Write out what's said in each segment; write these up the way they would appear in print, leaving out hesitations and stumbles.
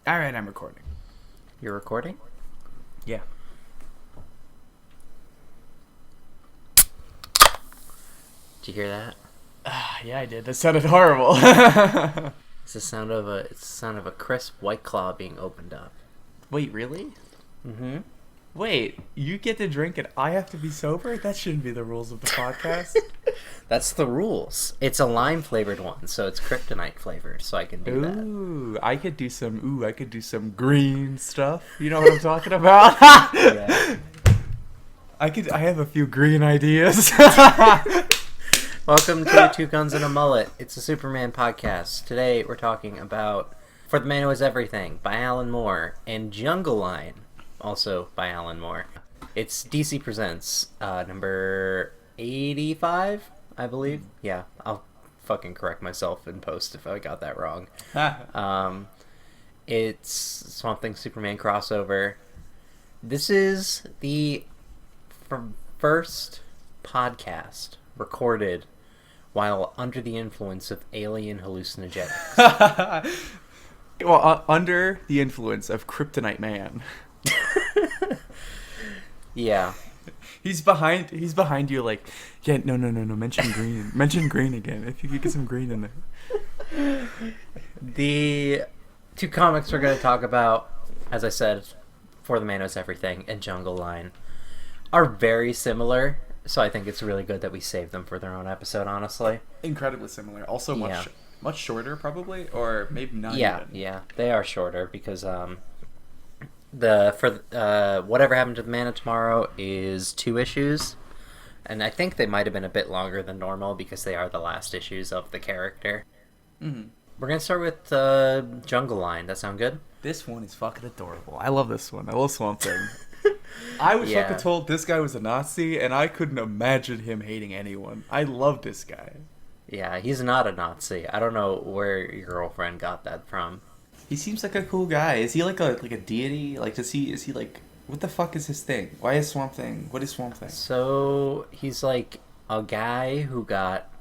All right, I'm recording. You're recording? Yeah. Did you hear that? Yeah, I did. That sounded horrible. It's the sound of a crisp White Claw being opened up. Wait, really? Mm-hmm. Wait, you get to drink and I have to be sober? That shouldn't be the rules of the podcast. That's the rules. It's a lime flavored one, so it's kryptonite flavored, so I can do that. I could do some green stuff. You know what I'm talking about? Yeah. I have a few green ideas. Welcome to Two Guns and a Mullet. It's a Superman podcast. Today we're talking about For the Man Who Is Everything by Alan Moore and Jungle Line, also by Alan Moore. It's DC Presents, number 85, I believe. Yeah, I'll fucking correct myself in post if I got that wrong. It's Swamp Thing Superman crossover. This is the first podcast recorded while under the influence of alien hallucinogenics. Well, under the influence of Kryptonite Man. Yeah. He's behind you like, yeah, no, mention green. Mention green again. If you could get some green in there. The two comics we're going to talk about, as I said, For the Man Who Is Everything and Jungle Line, are very similar. So I think it's really good that we saved them for their own episode, honestly. Incredibly similar. Also much shorter, probably, or maybe not even. Yeah, they are shorter because Whatever Happened to the Man of Tomorrow is 2 issues, and I think they might have been a bit longer than normal because they are the last issues of the character. Mm-hmm. We're gonna start with Jungle Line. That sound good? This one is fucking adorable. I love this one. I love Swamp Thing. I was fucking told this guy was a Nazi, and I couldn't imagine him hating anyone. I love this guy. Yeah, he's not a Nazi. I don't know where your girlfriend got that from. He seems like a cool guy. Is he like a deity? Like, is he like, what the fuck is his thing? Why is Swamp Thing? What is Swamp Thing? So he's like a guy who got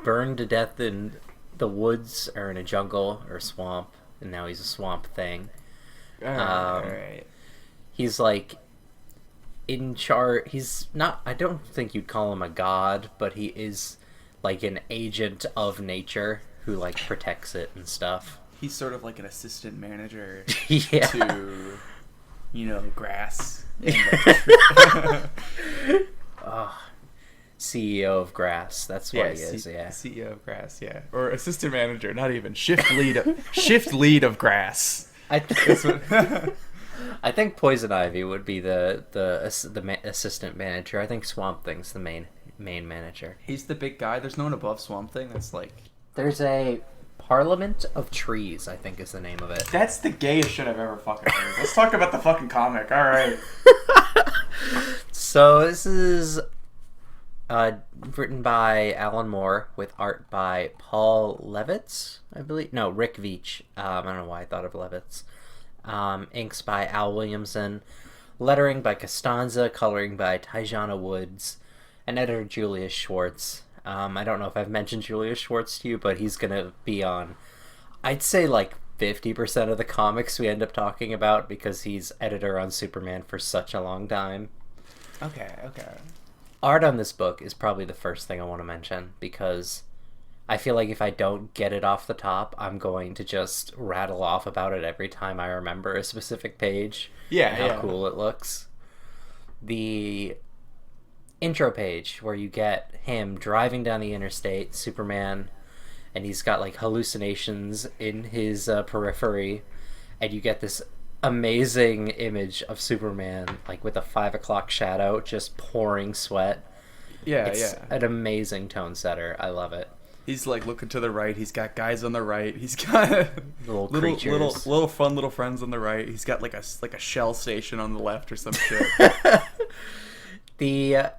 burned to death in the woods or in a jungle or swamp, and now he's a Swamp Thing. Alright. He's like in charge. He's not, I don't think you'd call him a god, but he is like an agent of nature who like protects it and stuff. He's sort of like an assistant manager Yeah. to, grass. CEO of Grass. That's what he is. Yeah. CEO of Grass. Yeah, or assistant manager. Not even shift lead of Grass. I think Poison Ivy would be the assistant manager. I think Swamp Thing's the main manager. He's the big guy. There's no one above Swamp Thing. That's like. There's a Parliament of Trees, I think is the name of it. That's the gayest shit I've ever fucking heard. Let's talk about the fucking comic. All right. So this is written by Alan Moore with art by Paul Levitz, I believe. No, Rick Veitch. I don't know why I thought of Levitz. Inks by Al Williamson. Lettering by Costanza. Coloring by Tijana Woods. And editor Julius Schwartz. I don't know if I've mentioned Julius Schwartz to you, but he's going to be on, I'd say, like 50% of the comics we end up talking about because he's editor on Superman for such a long time. Okay. Art on this book is probably the first thing I want to mention because I feel like if I don't get it off the top, I'm going to just rattle off about it every time I remember a specific page. Yeah, and how cool it looks. The intro page where you get him driving down the interstate, Superman, and he's got like hallucinations in his periphery, and you get this amazing image of Superman like with a 5 o'clock shadow just pouring sweat. It's an amazing tone setter. I love it. He's like looking to the right. He's got guys on the right. He's got little fun little friends on the right. He's got like a shell station on the left or some shit. The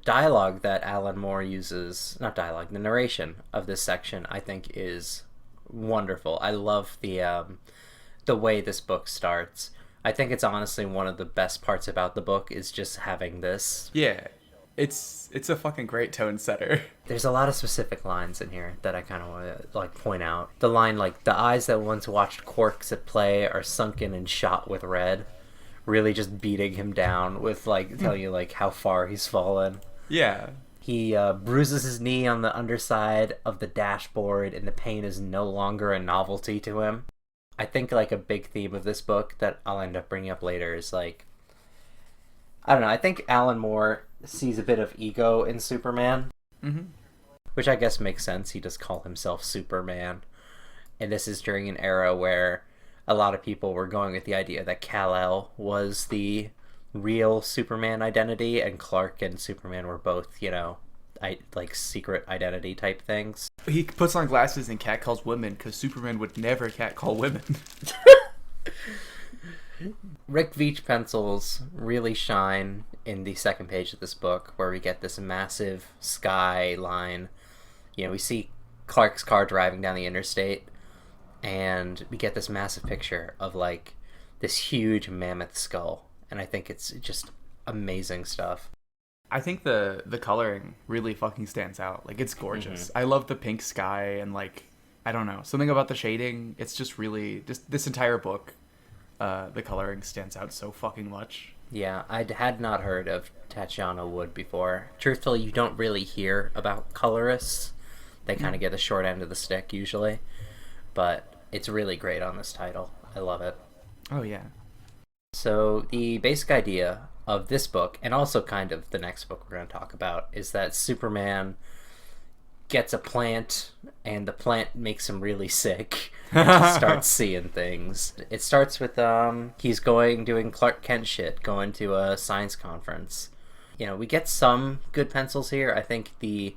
dialogue that Alan Moore uses, not dialogue, the narration of this section, I think is wonderful. I love the way this book starts. I think it's honestly one of the best parts about the book is just having this. Yeah. It's a fucking great tone setter. There's a lot of specific lines in here that I kind of want to like point out. The line like the eyes that once watched Quarks at play are sunken and shot with red, really just beating him down with like telling you like how far he's fallen. Yeah. He bruises his knee on the underside of the dashboard, and the pain is no longer a novelty to him. I think like a big theme of this book that I'll end up bringing up later is like, I don't know, I think Alan Moore sees a bit of ego in Superman, which I guess makes sense. He does call himself Superman, and this is during an era where a lot of people were going with the idea that Kal-El was the real Superman identity, and Clark and Superman were both, you know, like secret identity type things. He puts on glasses and catcalls women because Superman would never catcall women. Rick Veitch pencils really shine in the second page of this book, where we get this massive skyline. You know, we see Clark's car driving down the interstate, and we get this massive picture of like this huge mammoth skull, and I think it's just amazing stuff. I think the coloring really fucking stands out. Like, it's gorgeous. I love the pink sky, and like, I don't know, something about the shading. It's just really, just this entire book, the coloring stands out so fucking much. Yeah, I had not heard of Tatiana Wood before. Truthfully, you don't really hear about colorists. They kind of get the short end of the stick usually, but it's really great on this title. I love it. Oh yeah. So the basic idea of this book, and also kind of the next book we're going to talk about, is that Superman gets a plant, and the plant makes him really sick, and he starts seeing things. It starts with he's doing Clark Kent shit, going to a science conference. You know, we get some good pencils here. I think the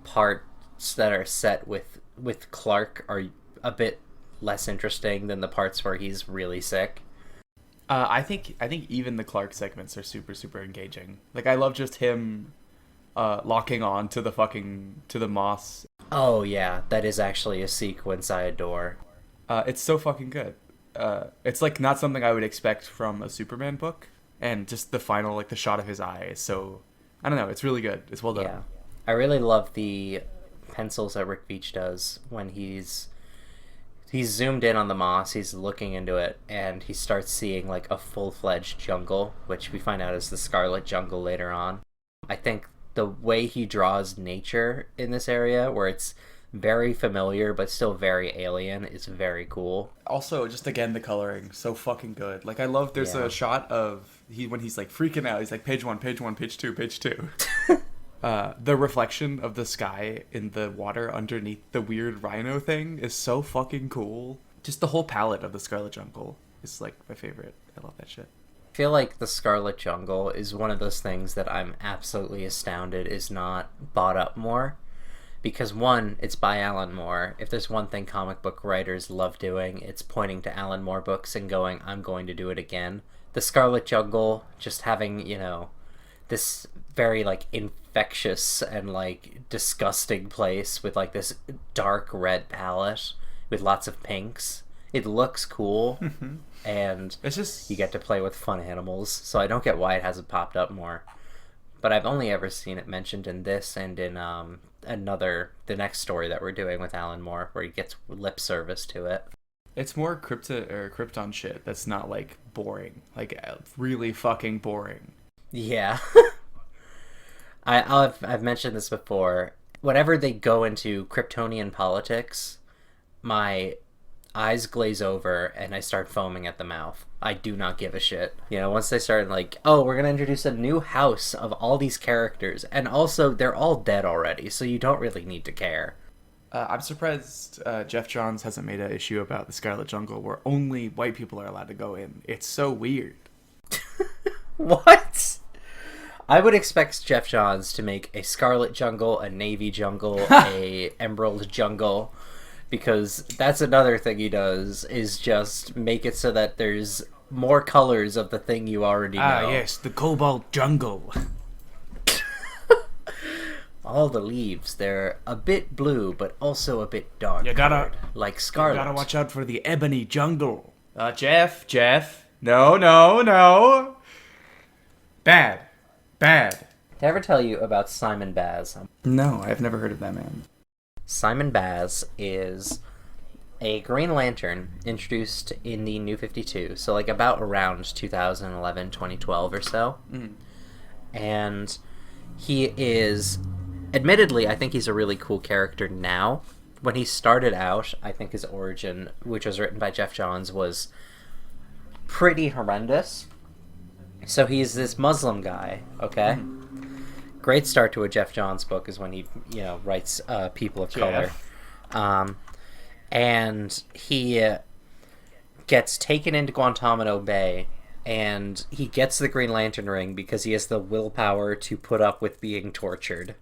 parts that are set with Clark are a bit less interesting than the parts where he's really sick. I think even the Clark segments are super, super engaging. Like, I love just him locking on to the moss. Oh yeah, that is actually a sequence I adore. It's so fucking good. It's like not something I would expect from a Superman book, and just the final, like the shot of his eye is so, I don't know, it's really good. It's well done. Yeah, I really love the pencils that Rick Veitch does when he's zoomed in on the moss, he's looking into it, and he starts seeing like a full-fledged jungle, which we find out is the Scarlet Jungle later on. I think the way he draws nature in this area, where it's very familiar but still very alien, is very cool. Also, just again, the coloring, so fucking good. Like, I love, there's a shot of when he's like freaking out, he's like page 1, page 1, page 2, page 2. The reflection of the sky in the water underneath the weird rhino thing is so fucking cool. Just the whole palette of the Scarlet Jungle is like my favorite. I love that shit. I feel like the Scarlet Jungle is one of those things that I'm absolutely astounded is not bought up more. Because one, it's by Alan Moore. If there's one thing comic book writers love doing, it's pointing to Alan Moore books and going, I'm going to do it again. The Scarlet Jungle, just having, you know, this very like infectious and like disgusting place with like this dark red palette with lots of pinks. It looks cool, and it's just, you get to play with fun animals, so I don't get why it hasn't popped up more. But I've only ever seen it mentioned in this and in the next story that we're doing with Alan Moore, where he gets lip service to it. It's more Krypton shit that's not like boring, like really fucking boring. Yeah. I've mentioned this before. Whenever they go into Kryptonian politics, my eyes glaze over and I start foaming at the mouth. I do not give a shit. You know, once they start like, oh, we're going to introduce a new house of all these characters, and also they're all dead already, so you don't really need to care. I'm surprised Jeff Johns hasn't made an issue about the Scarlet Jungle where only white people are allowed to go in. It's so weird. What? I would expect Jeff Johns to make a Scarlet Jungle, a Navy Jungle, a Emerald Jungle, because that's another thing he does, is just make it so that there's more colors of the thing you already know. Ah, yes, the Cobalt Jungle. All the leaves, they're a bit blue, but also a bit dark. You gotta, like scarlet. You gotta watch out for the Ebony Jungle. Jeff. No. Bad. Did I ever tell you about Simon Baz? No, I've never heard of that man. Simon Baz is a Green Lantern introduced in the New 52, so like about around 2011, 2012 or so. Mm. And he is, admittedly, I think he's a really cool character now. When he started out, I think his origin, which was written by Jeff Johns, was pretty horrendous. So he's this Muslim guy, okay? Great start to a Jeff Johns book is when he, writes people of color. And he gets taken into Guantanamo Bay, and he gets the Green Lantern ring because he has the willpower to put up with being tortured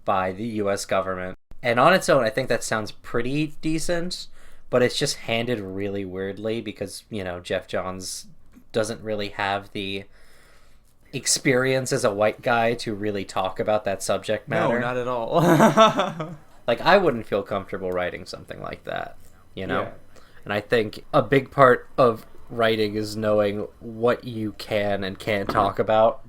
by the U.S. government. And on its own, I think that sounds pretty decent, but it's just handed really weirdly because, Jeff Johns doesn't really have the experience as a white guy to really talk about that subject matter. No, not at all. Like, I wouldn't feel comfortable writing something like that, Yeah. And I think a big part of writing is knowing what you can and can't talk about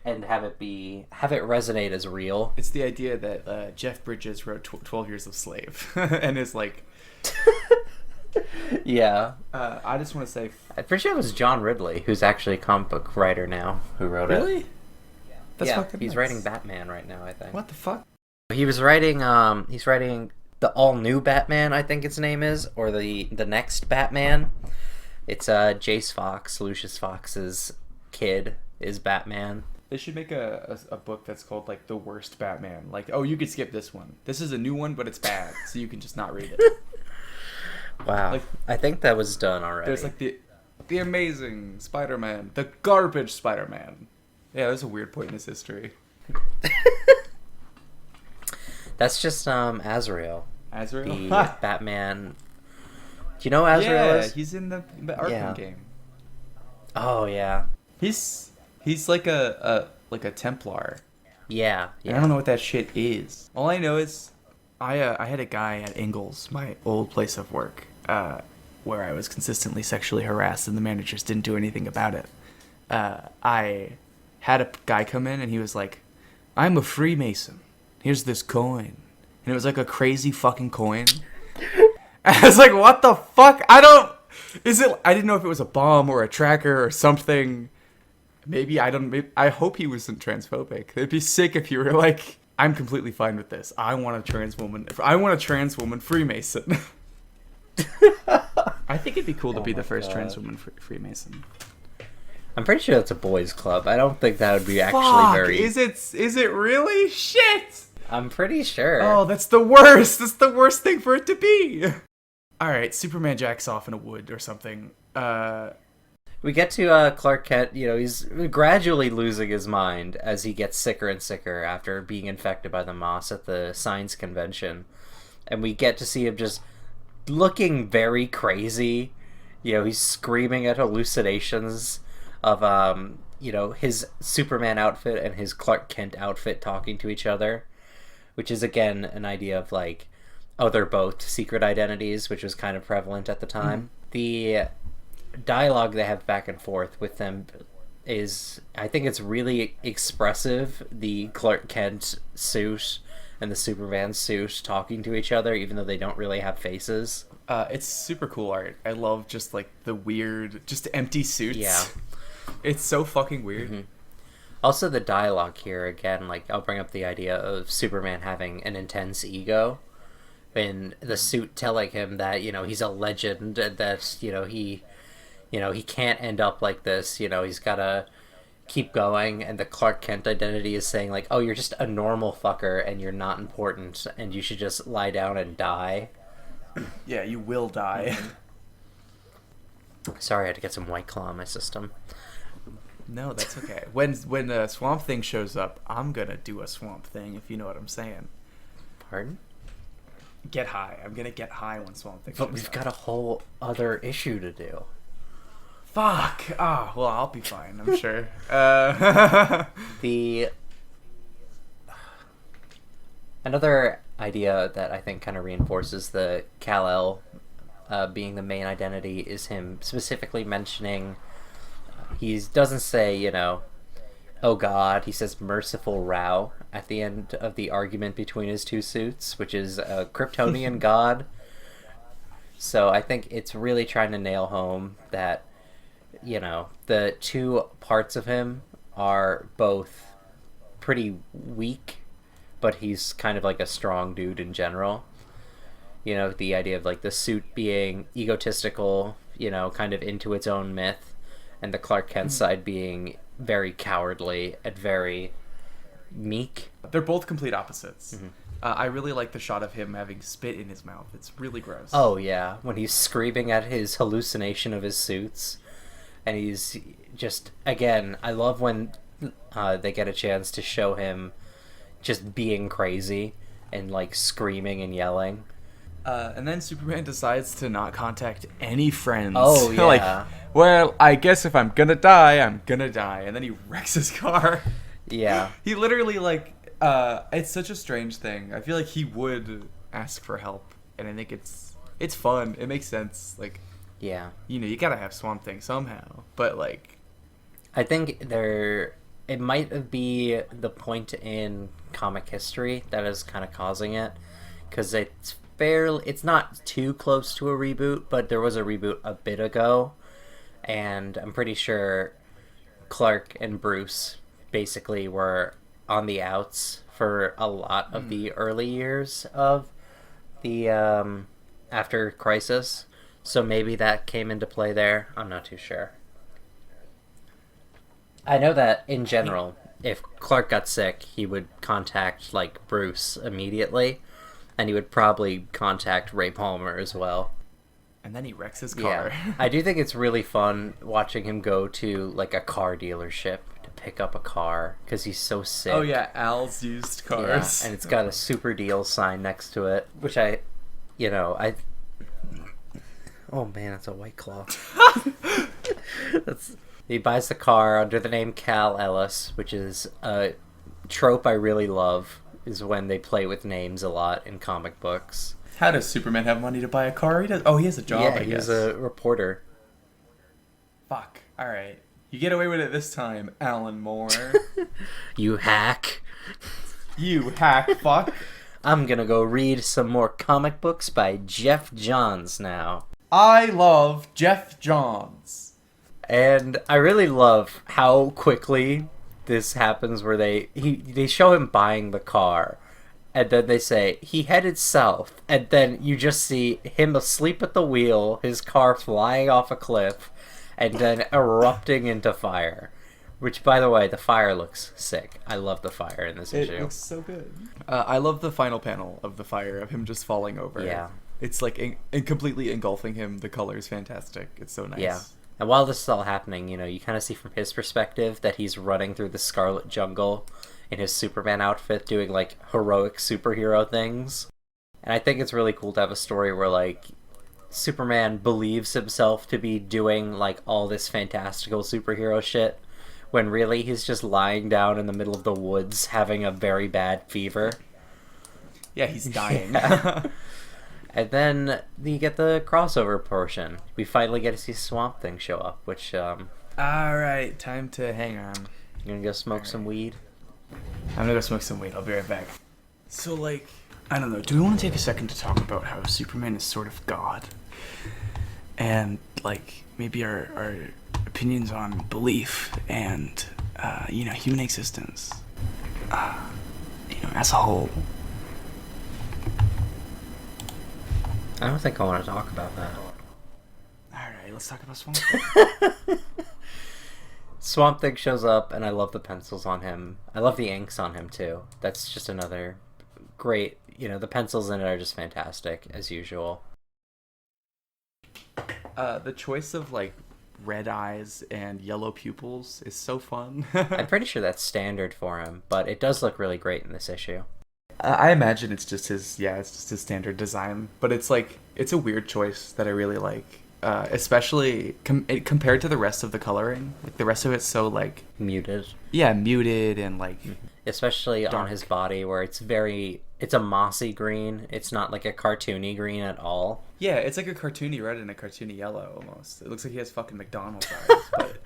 and have it resonate as real. It's the idea that Jeff Bridges wrote 12 Years a Slave and is like... Yeah. I just want to say... I'm pretty sure it was John Ridley, who's actually a comic book writer now, who wrote it. Really? That's fucking he's nuts. writing Batman right now, I think. What the fuck? He was writing, he's writing the all-new Batman, I think its name is, or the next Batman. It's Jace Fox, Lucius Fox's kid, is Batman. They should make a book that's called, like, The Worst Batman. Like, oh, you could skip this one. This is a new one, but it's bad, so you can just not read it. Wow. Like, I think that was done already. there's, like, the Amazing Spider-Man, the Garbage Spider-Man. Yeah, there's a weird point in his history. That's just Azrael. Azrael? The Batman. Do you know who Azrael is? Yeah, he's in the Arkham game. Oh, yeah. He's like a Templar. Yeah. And I don't know what that shit is. All I know is I had a guy at Ingalls, my old place of work, where I was consistently sexually harassed and the managers didn't do anything about it. I had a guy come in and he was like, I'm a Freemason. Here's this coin. And it was like a crazy fucking coin. I was like, what the fuck? I didn't know if it was a bomb or a tracker or something. I hope he wasn't transphobic. It'd be sick if you were like, I'm completely fine with this. I want a trans woman Freemason. I think it'd be cool to be the first trans woman Freemason. I'm pretty sure that's a boys' club. I don't think that would be actually very... Is it really? Shit! I'm pretty sure. Oh, that's the worst. That's the worst thing for it to be. Alright, Superman jacks off in a wood or something. We get to Clark Kent, he's gradually losing his mind as he gets sicker and sicker after being infected by the moss at the science convention. And we get to see him just looking very crazy. He's screaming at hallucinations of, his Superman outfit and his Clark Kent outfit talking to each other. Which is, again, an idea of, like, they're both secret identities, which was kind of prevalent at the time. The dialogue they have back and forth with them is, I think it's really expressive. The Clark Kent suit and the Superman suit talking to each other, even though they don't really have faces. It's super cool art. I love just, like, the weird, just empty suits. Yeah. It's so fucking weird. Mm-hmm. Also, the dialogue here, again, like, I'll bring up the idea of Superman having an intense ego. And the suit telling him that, he's a legend, and that, he can't end up like this, he's gotta keep going, and the Clark Kent identity is saying, like, oh, you're just a normal fucker, and you're not important, and you should just lie down and die. Yeah, you will die. Sorry, I had to get some White Claw in my system. No, that's okay. When Swamp Thing shows up, I'm gonna do a Swamp Thing, if you know what I'm saying. Pardon? Get high. I'm gonna get high when Swamp Thing shows up. But we've got a whole other issue to do. Fuck! Ah, well, I'll be fine, I'm sure. Another idea that I think kind of reinforces the Kal-El being the main identity is him specifically mentioning... He doesn't say, Oh God, he says merciful Rao at the end of the argument between his two suits, which is a Kryptonian god. So I think it's really trying to nail home that, the two parts of him are both pretty weak, but he's kind of like a strong dude in general. The idea of like the suit being egotistical, kind of into its own myth, and the Clark Kent side being very cowardly and very meek. They're both complete opposites. I really like the shot of him having spit in his mouth. It's really gross. Oh yeah, when he's screaming at his hallucination of his suits, and he's just, again, I love when they get a chance to show him just being crazy and like screaming and yelling. And then Superman decides to not contact any friends. Oh yeah. Well, I guess if I'm gonna die, I'm gonna die. And then he wrecks his car. Yeah. He literally, it's such a strange thing. I feel like he would ask for help, and I think it's fun. It makes sense. Yeah. You gotta have Swamp Thing somehow. But, I think it might be the point in comic history that is kind of causing it, because it's not too close to a reboot, but there was a reboot a bit ago, and I'm pretty sure Clark and Bruce basically were on the outs for a lot of the early years of the after Crisis, so maybe that came into play there. I'm not too sure. I know that in general, if Clark got sick, he would contact Bruce immediately, and he would probably contact Ray Palmer as well. And then he wrecks his car. Yeah. I do think it's really fun watching him go to a car dealership to pick up a car because he's so sick. Oh yeah, Al's used cars. Yeah, and it's got a super deal sign next to it, which oh man, it's a White Claw. He buys the car under the name Kal Ellis, which is a trope I really love, is when they play with names a lot in comic books. How does Superman have money to buy a car? He has a job, I guess. He's a reporter. Fuck. Alright. You get away with it this time, Alan Moore. You hack. You hack fuck. I'm gonna go read some more comic books by Jeff Johns now. I love Jeff Johns. And I really love how quickly this happens, where they show him buying the car, and then they say he headed south, and then you just see him asleep at the wheel, his car flying off a cliff, and then erupting into fire. Which, by the way, the fire looks sick. I love the fire in this issue. It looks so good. I love the final panel of the fire, of him just falling over. Yeah. It's completely engulfing him. The color is fantastic. It's so nice. Yeah. And while this is all happening, you kind of see from his perspective that he's running through the Scarlet Jungle in his Superman outfit, doing heroic superhero things. And I think it's really cool to have a story where Superman believes himself to be doing all this fantastical superhero shit, when really he's just lying down in the middle of the woods having a very bad fever. Yeah, he's dying. Yeah. And then you get the crossover portion. We finally get to see Swamp Thing show up, which Alright, time to hang on. You gonna go smoke some weed? I'm gonna go smoke some weed. I'll be right back. So, I don't know. Do we want to take a second to talk about how Superman is sort of God? And, maybe our opinions on belief and, human existence. As a whole. I don't think I want to talk about that. Alright, let's talk about Swamp Thing. Swamp Thing shows up, and I love the pencils on him. I love the inks on him, too. That's just another great... the pencils in it are just fantastic, as usual. The choice of, red eyes and yellow pupils is so fun. I'm pretty sure that's standard for him, but it does look really great in this issue. I imagine it's just his standard design, but it's a weird choice that I really like, especially compared to the rest of the coloring. The rest of it's so muted. Yeah, muted and especially dark on his body, where it's a mossy green. It's not a cartoony green at all. Yeah, it's a cartoony red and a cartoony yellow almost. It looks like he has fucking McDonald's eyes. But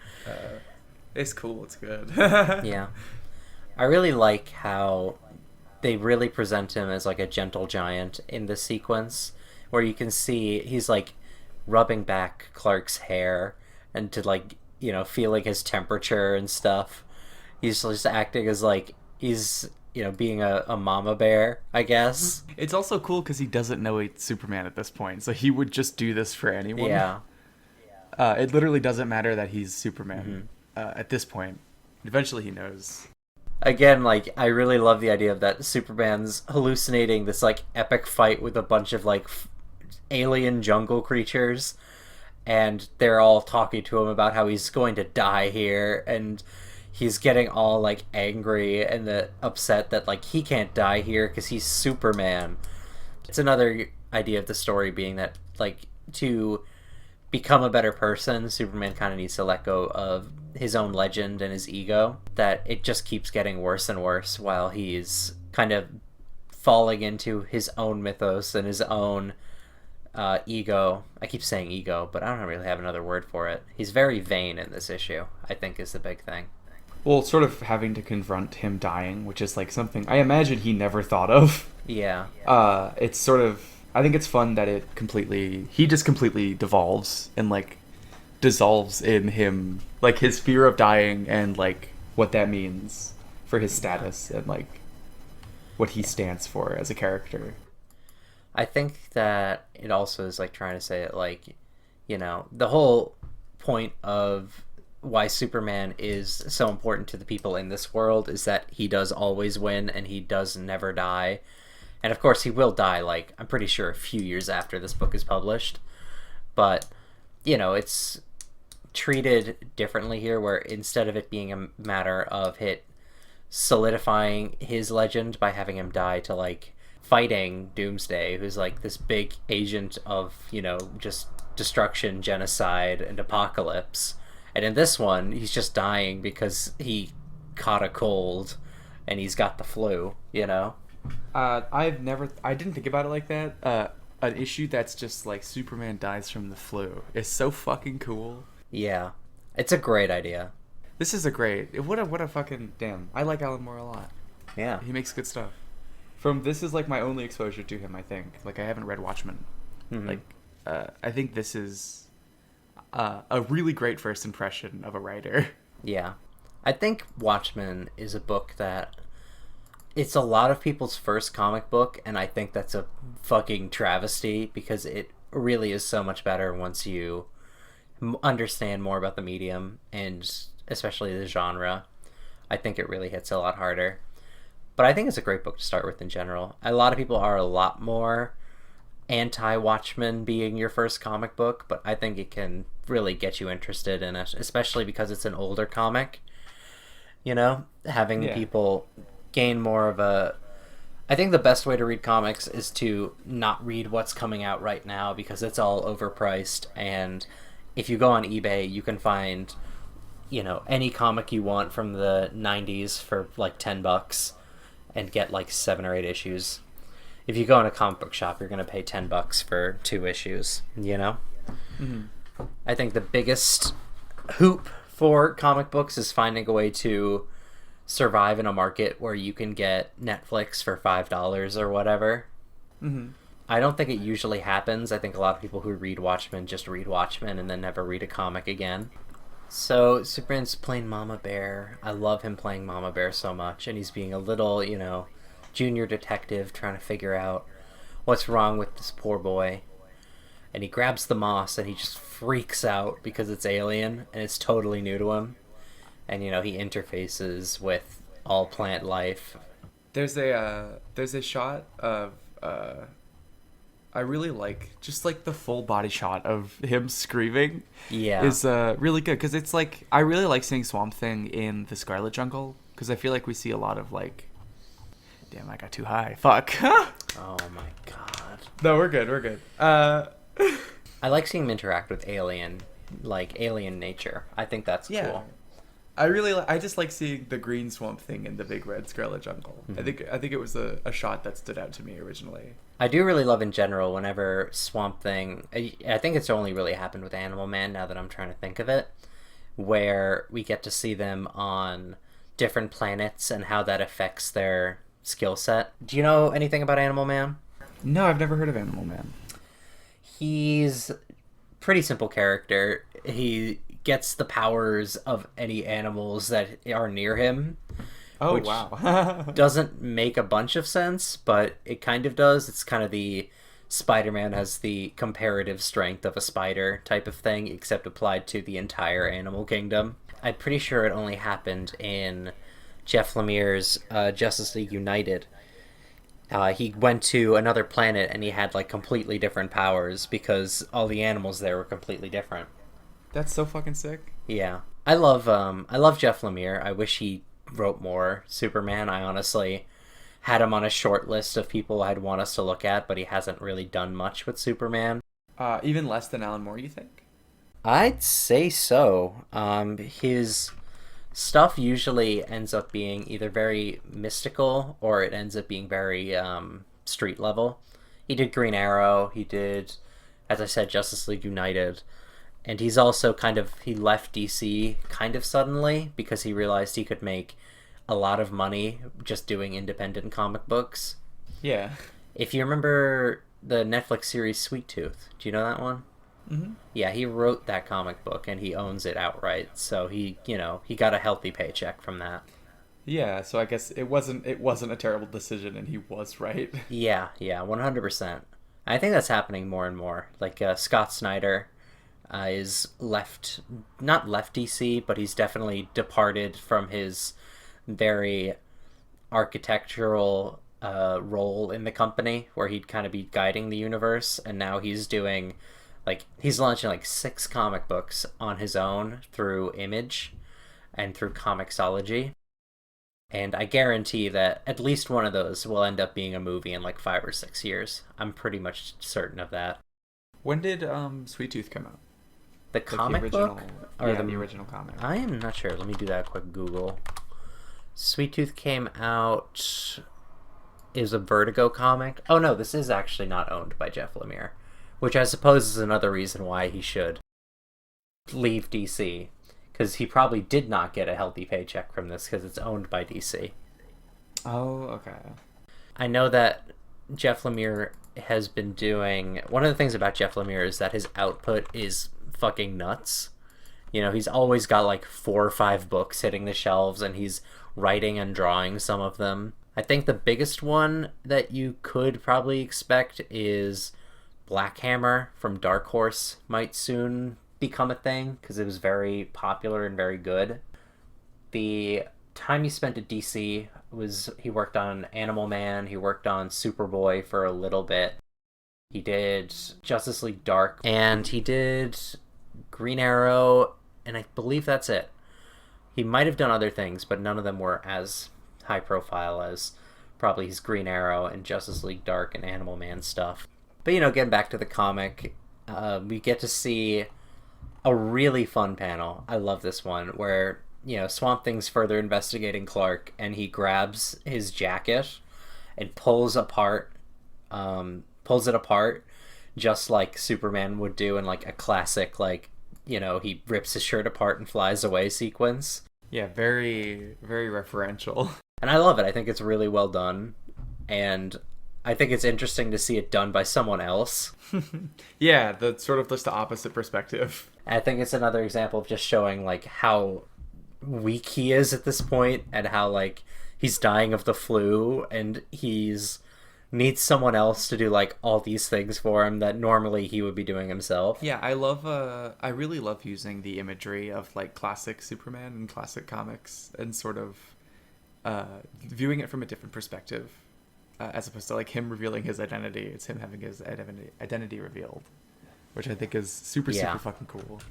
It's cool. It's good. Yeah. I really like how they really present him as like a gentle giant in this sequence, where you can see he's like rubbing back Clark's hair and to like, you know, feeling his temperature and stuff. He's just acting as like he's, you know, being a mama bear, I guess. It's also cool because he doesn't know it's Superman at this point, so he would just do this for anyone. Yeah. It literally doesn't matter that he's Superman at this point. Eventually he knows. Again, like, I really love the idea of that Superman's hallucinating this, like, epic fight with a bunch of, like, alien jungle creatures, and they're all talking to him about how he's going to die here, and he's getting all, like, angry and upset that, like, he can't die here because he's Superman. It's another idea of the story being that, like, to become a better person, Superman kind of needs to let go of his own legend and his ego, that it just keeps getting worse and worse while he's kind of falling into his own mythos and his own ego. I keep saying ego, but I don't really have another word for it. He's very vain in this issue, I think, is the big thing. Well, sort of having to confront him dying, which is like something I imagine he never thought of. Yeah. It's sort of, I think it's fun that he just completely devolves and like dissolves in him, like his fear of dying and like what that means for his status and like what he stands for as a character. I think that it also is like trying to say it like, you know, the whole point of why Superman is so important to the people in this world is that he does always win and he does never die. And of course he will die, like, I'm pretty sure a few years after this book is published. But, you know, it's treated differently here, where instead of it being a matter of it solidifying his legend by having him die to, like, fighting Doomsday, who's, like, this big agent of, you know, just destruction, genocide, and apocalypse. And in this one, he's just dying because he caught a cold and he's got the flu, you know? I didn't think about it like that. An issue that's just like Superman dies from the flu is so fucking cool. Yeah. It's a great idea. This is what a fucking, damn. I like Alan Moore a lot. Yeah. He makes good stuff. This is like my only exposure to him, I think. Like, I haven't read Watchmen. Mm-hmm. Like, I think this is a really great first impression of a writer. Yeah. I think Watchmen is a book that it's a lot of people's first comic book, and I think that's a fucking travesty because it really is so much better once you understand more about the medium and especially the genre. I think it really hits a lot harder. But I think it's a great book to start with in general. A lot of people are a lot more anti-Watchmen being your first comic book, but I think it can really get you interested in it, especially because it's an older comic. You know, having people gain more of a... I think the best way to read comics is to not read what's coming out right now because it's all overpriced, and if you go on eBay, you can find, you know, any comic you want from the 90s for like $10 and get like 7 or 8 issues. If you go in a comic book shop, you're going to pay $10 for 2 issues, you know? Mm-hmm. I think the biggest hoop for comic books is finding a way to survive in a market where you can get Netflix for $5 or whatever. Mm-hmm. I don't think it usually happens. I think a lot of people who read Watchmen just read Watchmen and then never read a comic again. So Superman's playing Mama Bear. I love him playing Mama Bear so much, and he's being a little, you know, junior detective trying to figure out what's wrong with this poor boy. And he grabs the moss and he just freaks out because it's alien and it's totally new to him. And, you know, he interfaces with all plant life. There's a shot of I really like just like the full body shot of him screaming. Yeah, is really good because it's like I really like seeing Swamp Thing in the Scarlet Jungle because I feel like we see a lot of like. Damn, I got too high. Fuck. Oh my god. No, we're good. I like seeing him interact with alien nature. I think that's cool. I just like seeing the green Swamp Thing in the big red Scarlet Jungle. Mm-hmm. I think it was a shot that stood out to me originally. I do really love in general whenever Swamp Thing, I think it's only really happened with Animal Man now that I'm trying to think of it, where we get to see them on different planets and how that affects their skill set. Do you know anything about Animal Man? No, I've never heard of Animal Man. He's a pretty simple character. He gets the powers of any animals that are near him. Oh, wow. Doesn't make a bunch of sense, but it kind of does. It's kind of the Spider-Man has the comparative strength of a spider type of thing, except applied to the entire animal kingdom. I'm pretty sure it only happened in Jeff Lemire's Justice League United. He went to another planet and he had like completely different powers because all the animals there were completely different. That's so fucking sick. Yeah. I love Jeff Lemire. I wish he wrote more Superman. I honestly had him on a short list of people I'd want us to look at, but he hasn't really done much with Superman. Even less than Alan Moore, you think? I'd say so. His stuff usually ends up being either very mystical or it ends up being very street level. He did Green Arrow. He did, as I said, Justice League United. And he's also he left DC kind of suddenly because he realized he could make a lot of money just doing independent comic books. Yeah. If you remember the Netflix series Sweet Tooth, do you know that one? Mm-hmm. Yeah, he wrote that comic book and he owns it outright. So he got a healthy paycheck from that. Yeah, so I guess it wasn't a terrible decision and he was right. Yeah, 100%. I think that's happening more and more. Like Scott Snyder is not left DC, but he's definitely departed from his very architectural role in the company where he'd kind of be guiding the universe, and now he's doing he's launching 6 comic books on his own through Image and through Comixology, and I guarantee that at least one of those will end up being a movie in 5 or 6 years. I'm pretty much certain of that. When did Sweet Tooth come out? The comic book? Or the original comic? I am not sure. Let me do that quick Google. Sweet Tooth came out... is a Vertigo comic. Oh no, this is actually not owned by Jeff Lemire, which I suppose is another reason why he should leave DC, because he probably did not get a healthy paycheck from this because it's owned by DC. Oh, okay. I know that Jeff Lemire has been doing... One of the things about Jeff Lemire is that his output is fucking nuts. He's always got 4 or 5 books hitting the shelves and he's writing and drawing some of them. I think the biggest one that you could probably expect is Black Hammer from Dark Horse might soon become a thing because it was very popular and very good. The time he spent at DC was he worked on Animal Man, he worked on Superboy for a little bit. He did Justice League Dark, and he did Green Arrow, and I believe that's it. He might have done other things, but none of them were as high profile as probably his Green Arrow and Justice League Dark and Animal Man stuff. But getting back to the comic, we get to see a really fun panel. I love this one where Swamp Thing's further investigating Clark and he grabs his jacket and pulls it apart just like Superman would do in a classic he rips his shirt apart and flies away sequence. Yeah, very, very referential. And I love it. I think it's really well done. And I think it's interesting to see it done by someone else. Yeah, the sort of just the opposite perspective. I think it's another example of just showing how weak he is at this point and how he's dying of the flu and he's needs someone else to do all these things for him that normally he would be doing himself. Yeah, I really love using the imagery of classic Superman and classic comics and sort of viewing it from a different perspective, as opposed to him revealing his identity. It's him having his identity revealed, which I think is super fucking cool.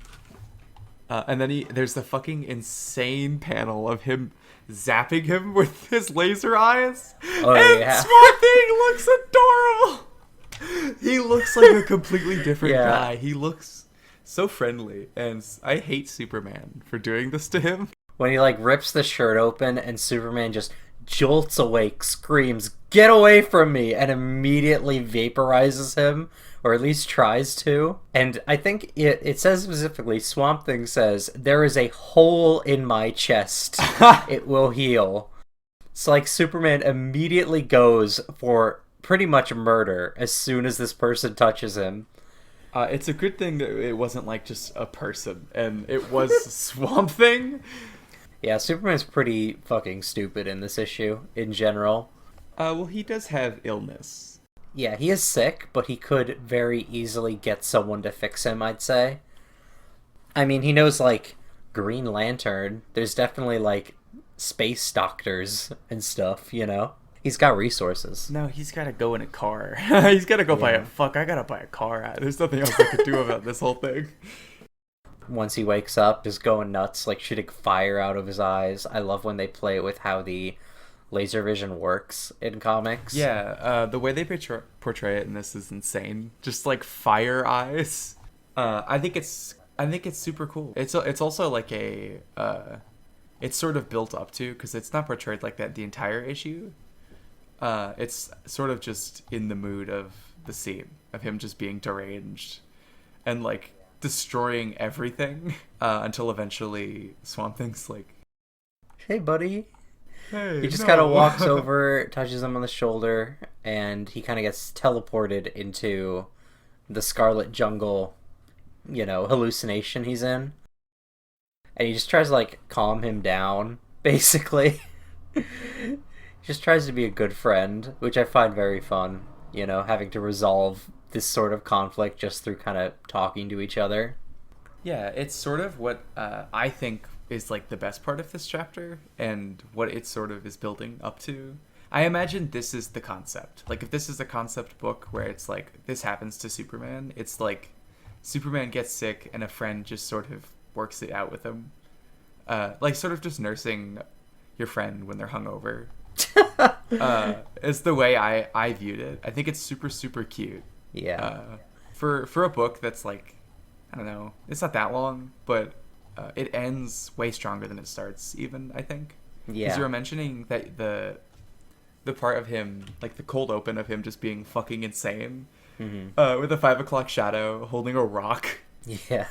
And then there's the fucking insane panel of him zapping him with his laser eyes. Oh, and yeah. Swamp Thing looks adorable. He looks like a completely different guy. He looks so friendly, and I hate Superman for doing this to him. When he rips the shirt open and Superman just jolts awake, screams, "Get away from me!" and immediately vaporizes him or at least tries to. And I think it says specifically, Swamp Thing says, "There is a hole in my chest. It will heal." It's like Superman immediately goes for pretty much murder as soon as this person touches him. It's a good thing that it wasn't like just a person, and it was Swamp Thing. Yeah, Superman's pretty fucking stupid in this issue, in general. Well, he does have illness. Yeah, he is sick, but he could very easily get someone to fix him, I'd say. I mean, he knows, like, Green Lantern. There's definitely, like, space doctors and stuff, you know? He's got resources. No, he's got to go in a car. He's got to go buy a... Fuck, I got to buy a car. There's nothing else I could do about this whole thing. Once he wakes up, just going nuts, like shooting fire out of his eyes. I love when they play with how the laser vision works in comics. Yeah, the way they portray it in this is insane. Just like fire eyes. I think it's super cool. It's also like a it's sort of built up to, because it's not portrayed like that the entire issue. It's sort of just in the mood of the scene of him just being deranged and like destroying everything until eventually Swamp Thing's like, "Hey, buddy." Hey, he just no. kind of walks over, touches him on the shoulder, and he kind of gets teleported into the Scarlet Jungle, you know, hallucination he's in. And he just tries to, like, calm him down, basically. He just tries to be a good friend, which I find very fun, you know, having to resolve this sort of conflict just through kind of talking to each other. Yeah, it's sort of what I think is like the best part of this chapter and what it sort of is building up to. I imagine this is the concept. Like, if this is a concept book where it's like this happens to Superman, it's like Superman gets sick and a friend just sort of works it out with him. Like sort of just nursing your friend when they're hungover. Is the way I viewed it. I think it's super, super cute. Yeah. For a book that's like, I don't know, it's not that long, but it ends way stronger than it starts, even, I think. Yeah. Because you were mentioning that the part of him, like the cold open of him just being fucking insane, with a 5 o'clock shadow holding a rock. Yeah.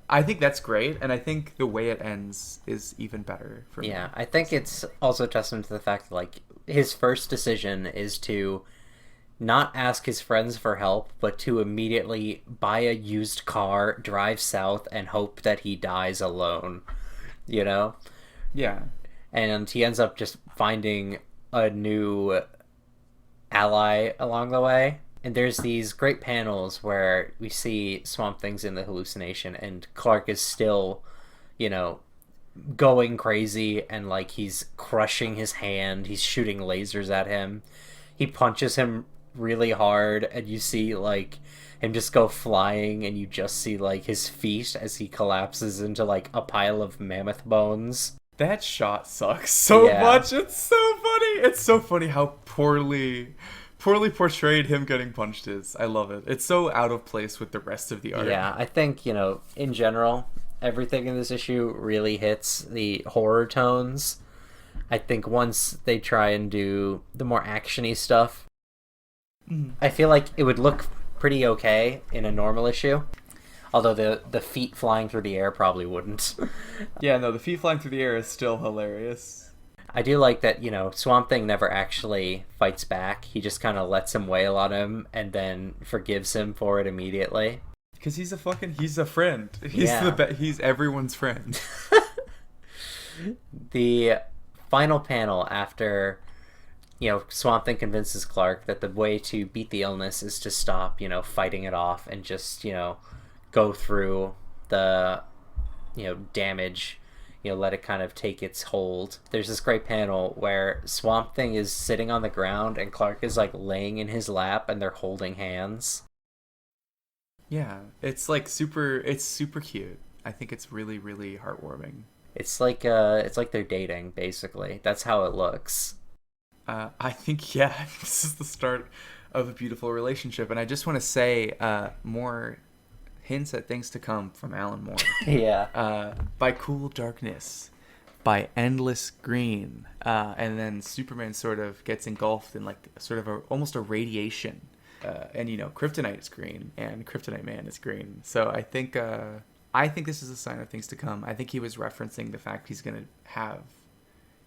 I think that's great, and I think the way it ends is even better for me. Yeah, I think it's also a testament to the fact that, like, his first decision is to not ask his friends for help, but to immediately buy a used car, drive south, and hope that he dies alone, you know? Yeah. And he ends up just finding a new ally along the way. And there's these great panels where we see Swamp Thing's in the hallucination, and Clark is still, you know, going crazy, and, like, he's crushing his hand, he's shooting lasers at him. He punches him really hard, and you see, like, him just go flying, and you just see, like, his feet as he collapses into, like, a pile of mammoth bones. That shot sucks so much. It's so funny. It's so funny how poorly portrayed him getting punched is. I love it. It's so out of place with the rest of the art. Yeah, I think, you know, in general, everything in this issue really hits the horror tones. I think once they try and do the more action-y stuff, I feel like it would look pretty okay in a normal issue. Although the feet flying through the air probably wouldn't. Yeah, no, the feet flying through the air is still hilarious. I do like that, you know, Swamp Thing never actually fights back. He just kind of lets him wail on him and then forgives him for it immediately. Because he's a friend. He's everyone's friend. The final panel after, you know, Swamp Thing convinces Clark that the way to beat the illness is to stop, you know, fighting it off and just, you know, go through the, you know, damage, you know, let it kind of take its hold. There's this great panel where Swamp Thing is sitting on the ground and Clark is, like, laying in his lap and they're holding hands. Yeah, it's super cute. I think it's really, really heartwarming. It's like they're dating, basically. That's how it looks. I think, yeah, this is the start of a beautiful relationship. And I just want to say more hints at things to come from Alan Moore. Yeah. By Cool Darkness, by Endless Green, and then Superman sort of gets engulfed in like sort of almost a radiation and Kryptonite is green, and Kryptonite Man is green. So I think this is a sign of things to come. I think he was referencing the fact he's gonna have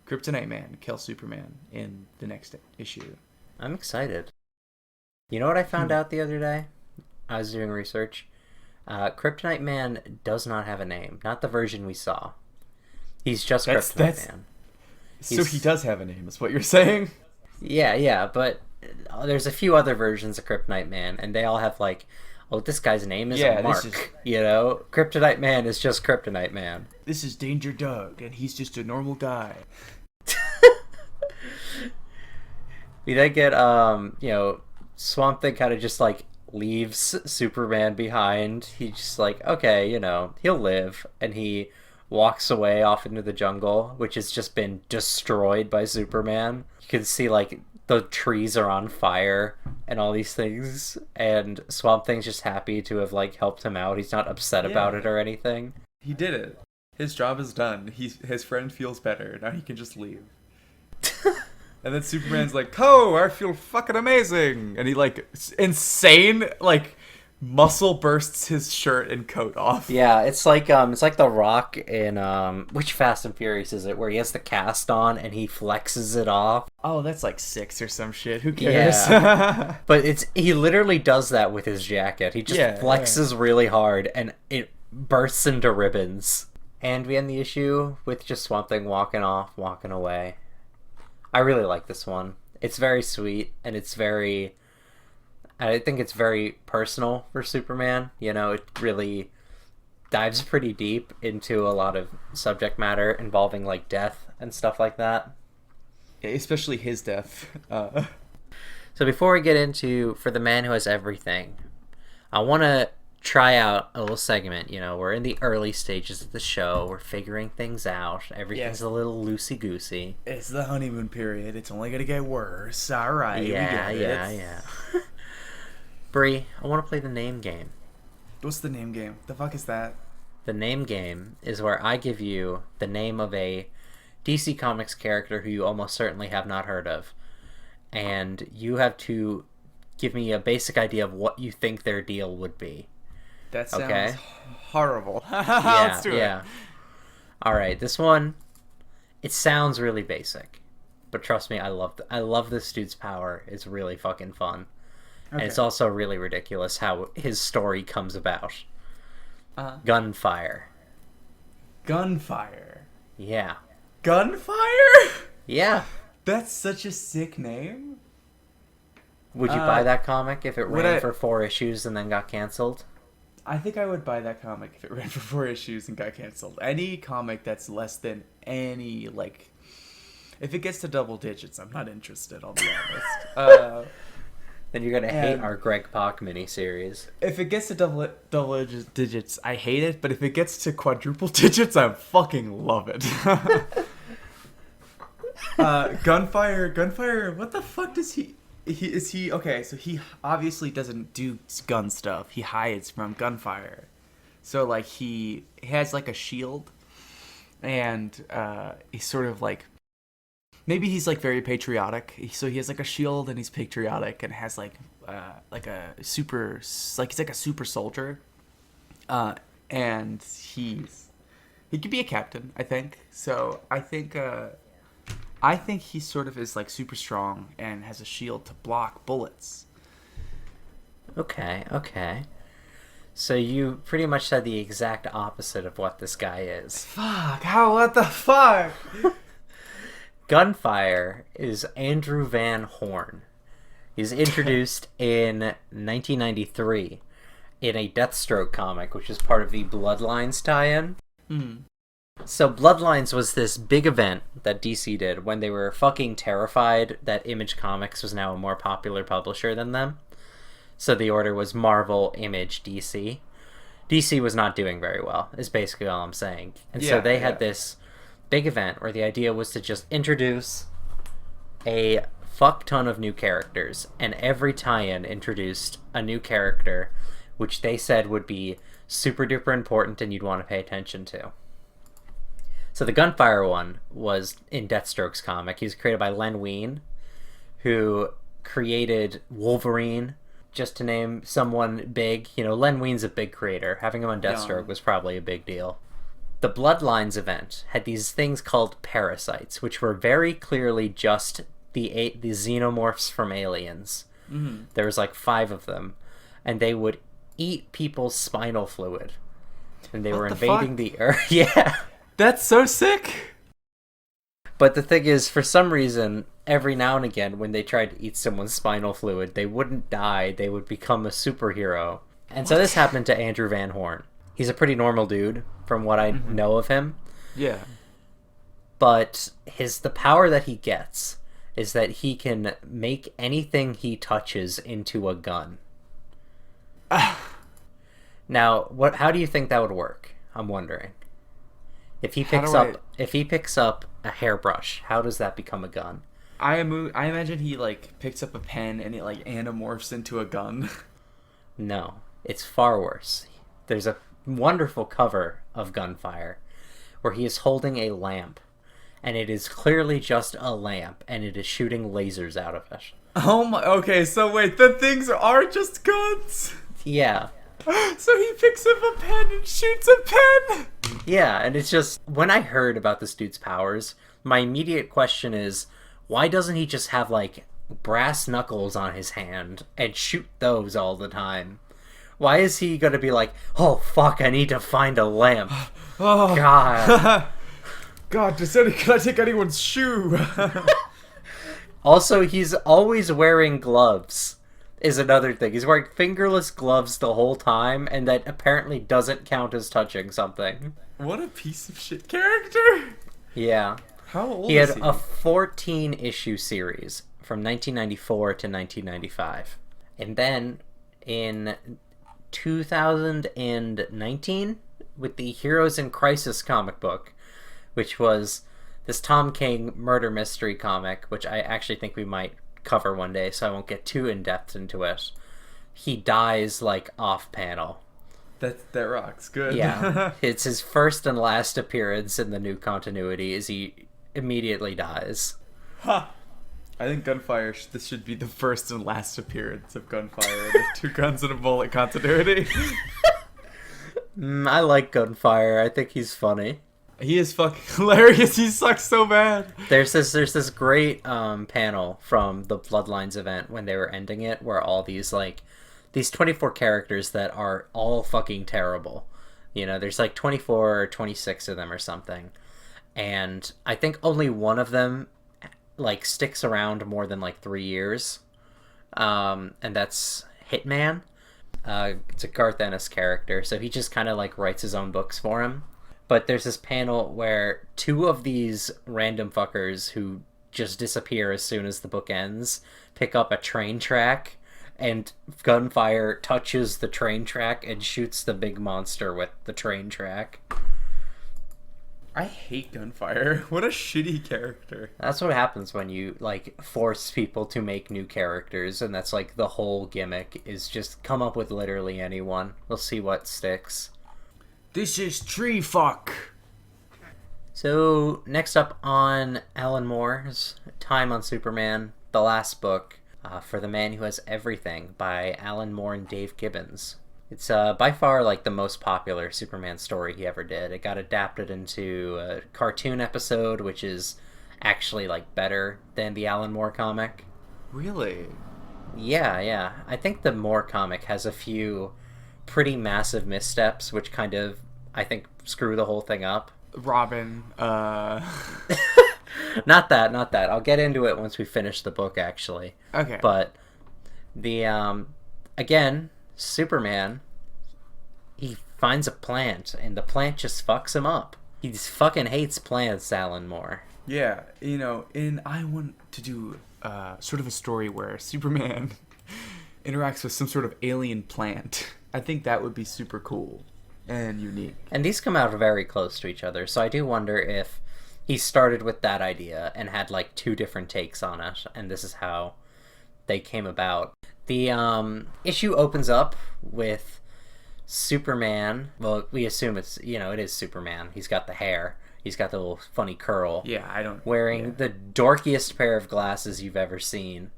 Kryptonite Man kill Superman in the next issue. I'm excited. You know what I found out the other day? I was doing research. Kryptonite Man does not have a name. Not the version we saw. He's just Kryptonite Man. So he does have a name, is what you're saying? Yeah, but there's a few other versions of Kryptonite Man, and they all have like, oh, this guy's name is a Mark. Kryptonite Man is just Kryptonite Man. This is Danger Doug, and he's just a normal guy. We then get, Swamp Thing kind of just like leaves Superman behind. He's just like, okay, he'll live, and he walks away off into the jungle, which has just been destroyed by Superman. You can see like the trees are on fire and all these things, and Swamp Thing's just happy to have like helped him out. He's not upset about it or anything. He did it. His job is done. His friend feels better. Now he can just leave. And then Superman's like, "Oh, I feel fucking amazing," and he like insane like muscle bursts his shirt and coat off. Yeah, it's like The Rock in which Fast and Furious is it, where he has the cast on and he flexes it off? Oh, that's like 6 or some shit. Who cares? Yeah. But he literally does that with his jacket. He just flexes really hard and it bursts into ribbons. And we end the issue with just Swamp Thing walking away. I really like this one. It's very sweet, and I think it's very personal for Superman. It really dives pretty deep into a lot of subject matter involving like death and stuff like that. Especially his death. So before we get into For the Man Who Has Everything, I want to try out a little segment. We're in the early stages of the show. We're figuring things out. Everything's a little loosey-goosey. It's the honeymoon period. It's only going to get worse. All right. Yeah. Bree, I want to play the name game. What's the name game? The fuck is that? The name game is where I give you the name of a DC Comics character who you almost certainly have not heard of. And you have to give me a basic idea of what you think their deal would be. That sounds horrible. Let's do it. All right, this one, it sounds really basic. But trust me, I love this dude's power. It's really fucking fun. Okay. And it's also really ridiculous how his story comes about. Gunfire. Gunfire? Yeah. Gunfire? Yeah. That's such a sick name. Would you buy that comic if it ran for 4 issues and then got canceled? I think I would buy that comic if it ran for 4 issues and got canceled. Any comic that's less than any, like... If it gets to double digits, I'm not interested, I'll be honest. Then you're going to hate our Greg Pak miniseries. If it gets to double digits, I hate it. But if it gets to quadruple digits, I fucking love it. Gunfire, what the fuck does he... Okay, so he obviously doesn't do gun stuff. He hides from gunfire. So, like, he has, like, a shield. And he's sort of, like... Maybe he's, like, very patriotic. So he has, like, a shield and he's patriotic and has, like a super... Like, he's like a super soldier. And he could be a captain, I think. So I think he sort of is like super strong and has a shield to block bullets. Okay. So you pretty much said the exact opposite of what this guy is. Fuck, what the fuck? Gunfire is Andrew Van Horn. He's introduced in 1993 in a Deathstroke comic, which is part of the Bloodlines tie-in. Mm. So Bloodlines was this big event that DC did when they were fucking terrified that Image Comics was now a more popular publisher than them. So the order was Marvel, Image, DC. DC was not doing very well, is basically all I'm saying. And so they had this big event where the idea was to just introduce a fuck ton of new characters, and every tie-in introduced a new character which they said would be super duper important and you'd want to pay attention to. So the Gunfire one was in Deathstroke's comic. He was created by Len Wein, who created Wolverine, just to name someone big, Len Wein's a big creator. Having him on Deathstroke was probably a big deal. The Bloodlines event had these things called parasites, which were very clearly just the xenomorphs from Aliens. Mm-hmm. There was like 5 of them, and they would eat people's spinal fluid, and they were invading the Earth. Yeah, that's so sick. But the thing is, for some reason, every now and again, when they tried to eat someone's spinal fluid, they wouldn't die. They would become a superhero. And so this happened to Andrew Van Horn. He's a pretty normal dude, from what I know of him. Yeah. But the power that he gets is that he can make anything he touches into a gun. Now, how do you think that would work? I'm wondering. If he picks up a hairbrush, how does that become a gun? I imagine he like picks up a pen and it like anamorphs into a gun. No, it's far worse. There's a wonderful cover of Gunfire where he is holding a lamp, and it is clearly just a lamp, and it is shooting lasers out of it. Oh my, okay, so wait, the things are just guns? Yeah. So he picks up a pen and shoots a pen? Yeah, and it's just, when I heard about this dude's powers, my immediate question is, why doesn't he just have, like, brass knuckles on his hand and shoot those all the time? Why is he gonna be like, oh fuck, I need to find a lamp? Oh, God. God, can I take anyone's shoe? Also, he's always wearing gloves, is another thing. He's wearing fingerless gloves the whole time, and that apparently doesn't count as touching something. What a piece of shit character! Yeah. How old is he? He had a 14-issue series from 1994 to 1995. And then, in 2019, with the Heroes in Crisis comic book, which was this Tom King murder mystery comic, which I actually think we might cover one day, so I won't get too in-depth into it. He dies, like, off-panel. That rocks. Good. Yeah. It's his first and last appearance in the new continuity, as he immediately dies. Ha! I think Gunfire, this should be the first and last appearance of Gunfire in the 2 guns and a bullet continuity. I like Gunfire. I think he's funny. He is fucking hilarious. He sucks so bad. There's this great panel from the Bloodlines event when they were ending it, where all these 24 characters that are all fucking terrible. There's like 24 or 26 of them or something. And I think only one of them like sticks around more than like 3 years. And that's Hitman. It's a Garth Ennis character, so he just kind of like writes his own books for him. But there's this panel where 2 of these random fuckers who just disappear as soon as the book ends pick up a train track, and Gunfire touches the train track and shoots the big monster with the train track. I hate Gunfire. What a shitty character. That's what happens when you like force people to make new characters, and that's like the whole gimmick, is just come up with literally anyone. We'll see what sticks. This is tree fuck. So, next up on Alan Moore's Time on Superman, the last book, For the Man Who Has Everything, by Alan Moore and Dave Gibbons. It's by far like the most popular Superman story he ever did. It got adapted into a cartoon episode, which is actually like better than the Alan Moore comic. Really? Yeah. I think the Moore comic has a few pretty massive missteps, which kind of, I think, screw the whole thing up. Robin, Not that. I'll get into it once we finish the book, actually. Okay. But the, again, Superman, he finds a plant, and the plant just fucks him up. He just fucking hates plants, Alan Moore. Yeah, and I want to do sort of a story where Superman interacts with some sort of alien plant. I think that would be super cool and unique. And these come out very close to each other, so I do wonder if he started with that idea and had like 2 different takes on it, and this is how they came about. The issue opens up with Superman. Well, we assume it is Superman. He's got the hair. He's got the little funny curl. Yeah, wearing the dorkiest pair of glasses you've ever seen.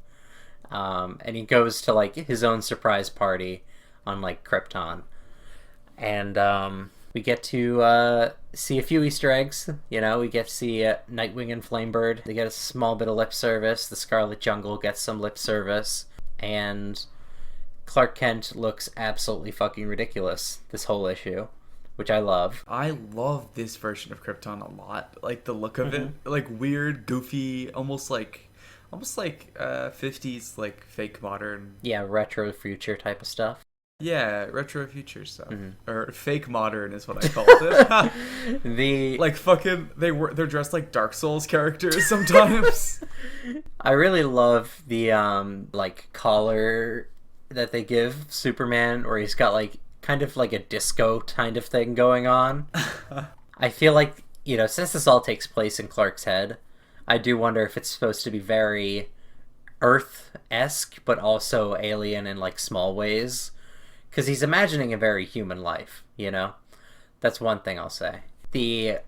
And he goes to like his own surprise party on like Krypton, and we get to see a few Easter eggs. You know, we get to see Nightwing and Flamebird. They get a small bit of lip service. The Scarlet Jungle gets some lip service, and Clark Kent looks absolutely fucking ridiculous this whole issue, which I love. I love this version of Krypton a lot. Like the look of it, like weird, goofy, almost like 50s like fake modern. Yeah, retro future type of stuff. Yeah, retro future stuff. Or fake modern is what I called it. Like fucking they're dressed like Dark Souls characters sometimes. I really love the like collar that they give Superman, where he's got like kind of like a disco kind of thing going on. I feel like, you know, since this all takes place in Clark's head, I do wonder if it's supposed to be very Earth-esque, but also alien in like small ways. Because he's imagining a very human life, you know? That's one thing I'll say. The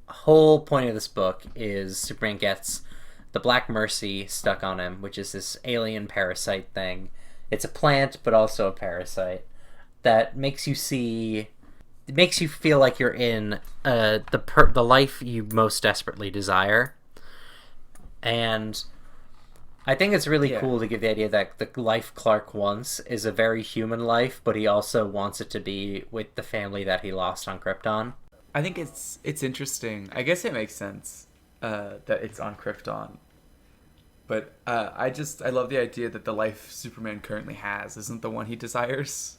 whole point of this book is Superman gets the Black Mercy stuck on him, which is this alien parasite thing. It's a plant, but also a parasite that makes you see... It makes you feel like you're in the life you most desperately desire. And I think it's really cool to give the idea that the life Clark wants is a very human life, but he also wants it to be with the family that he lost on Krypton. I think it's interesting. I guess it makes sense that it's on Krypton. But I love the idea that the life Superman currently has isn't the one he desires.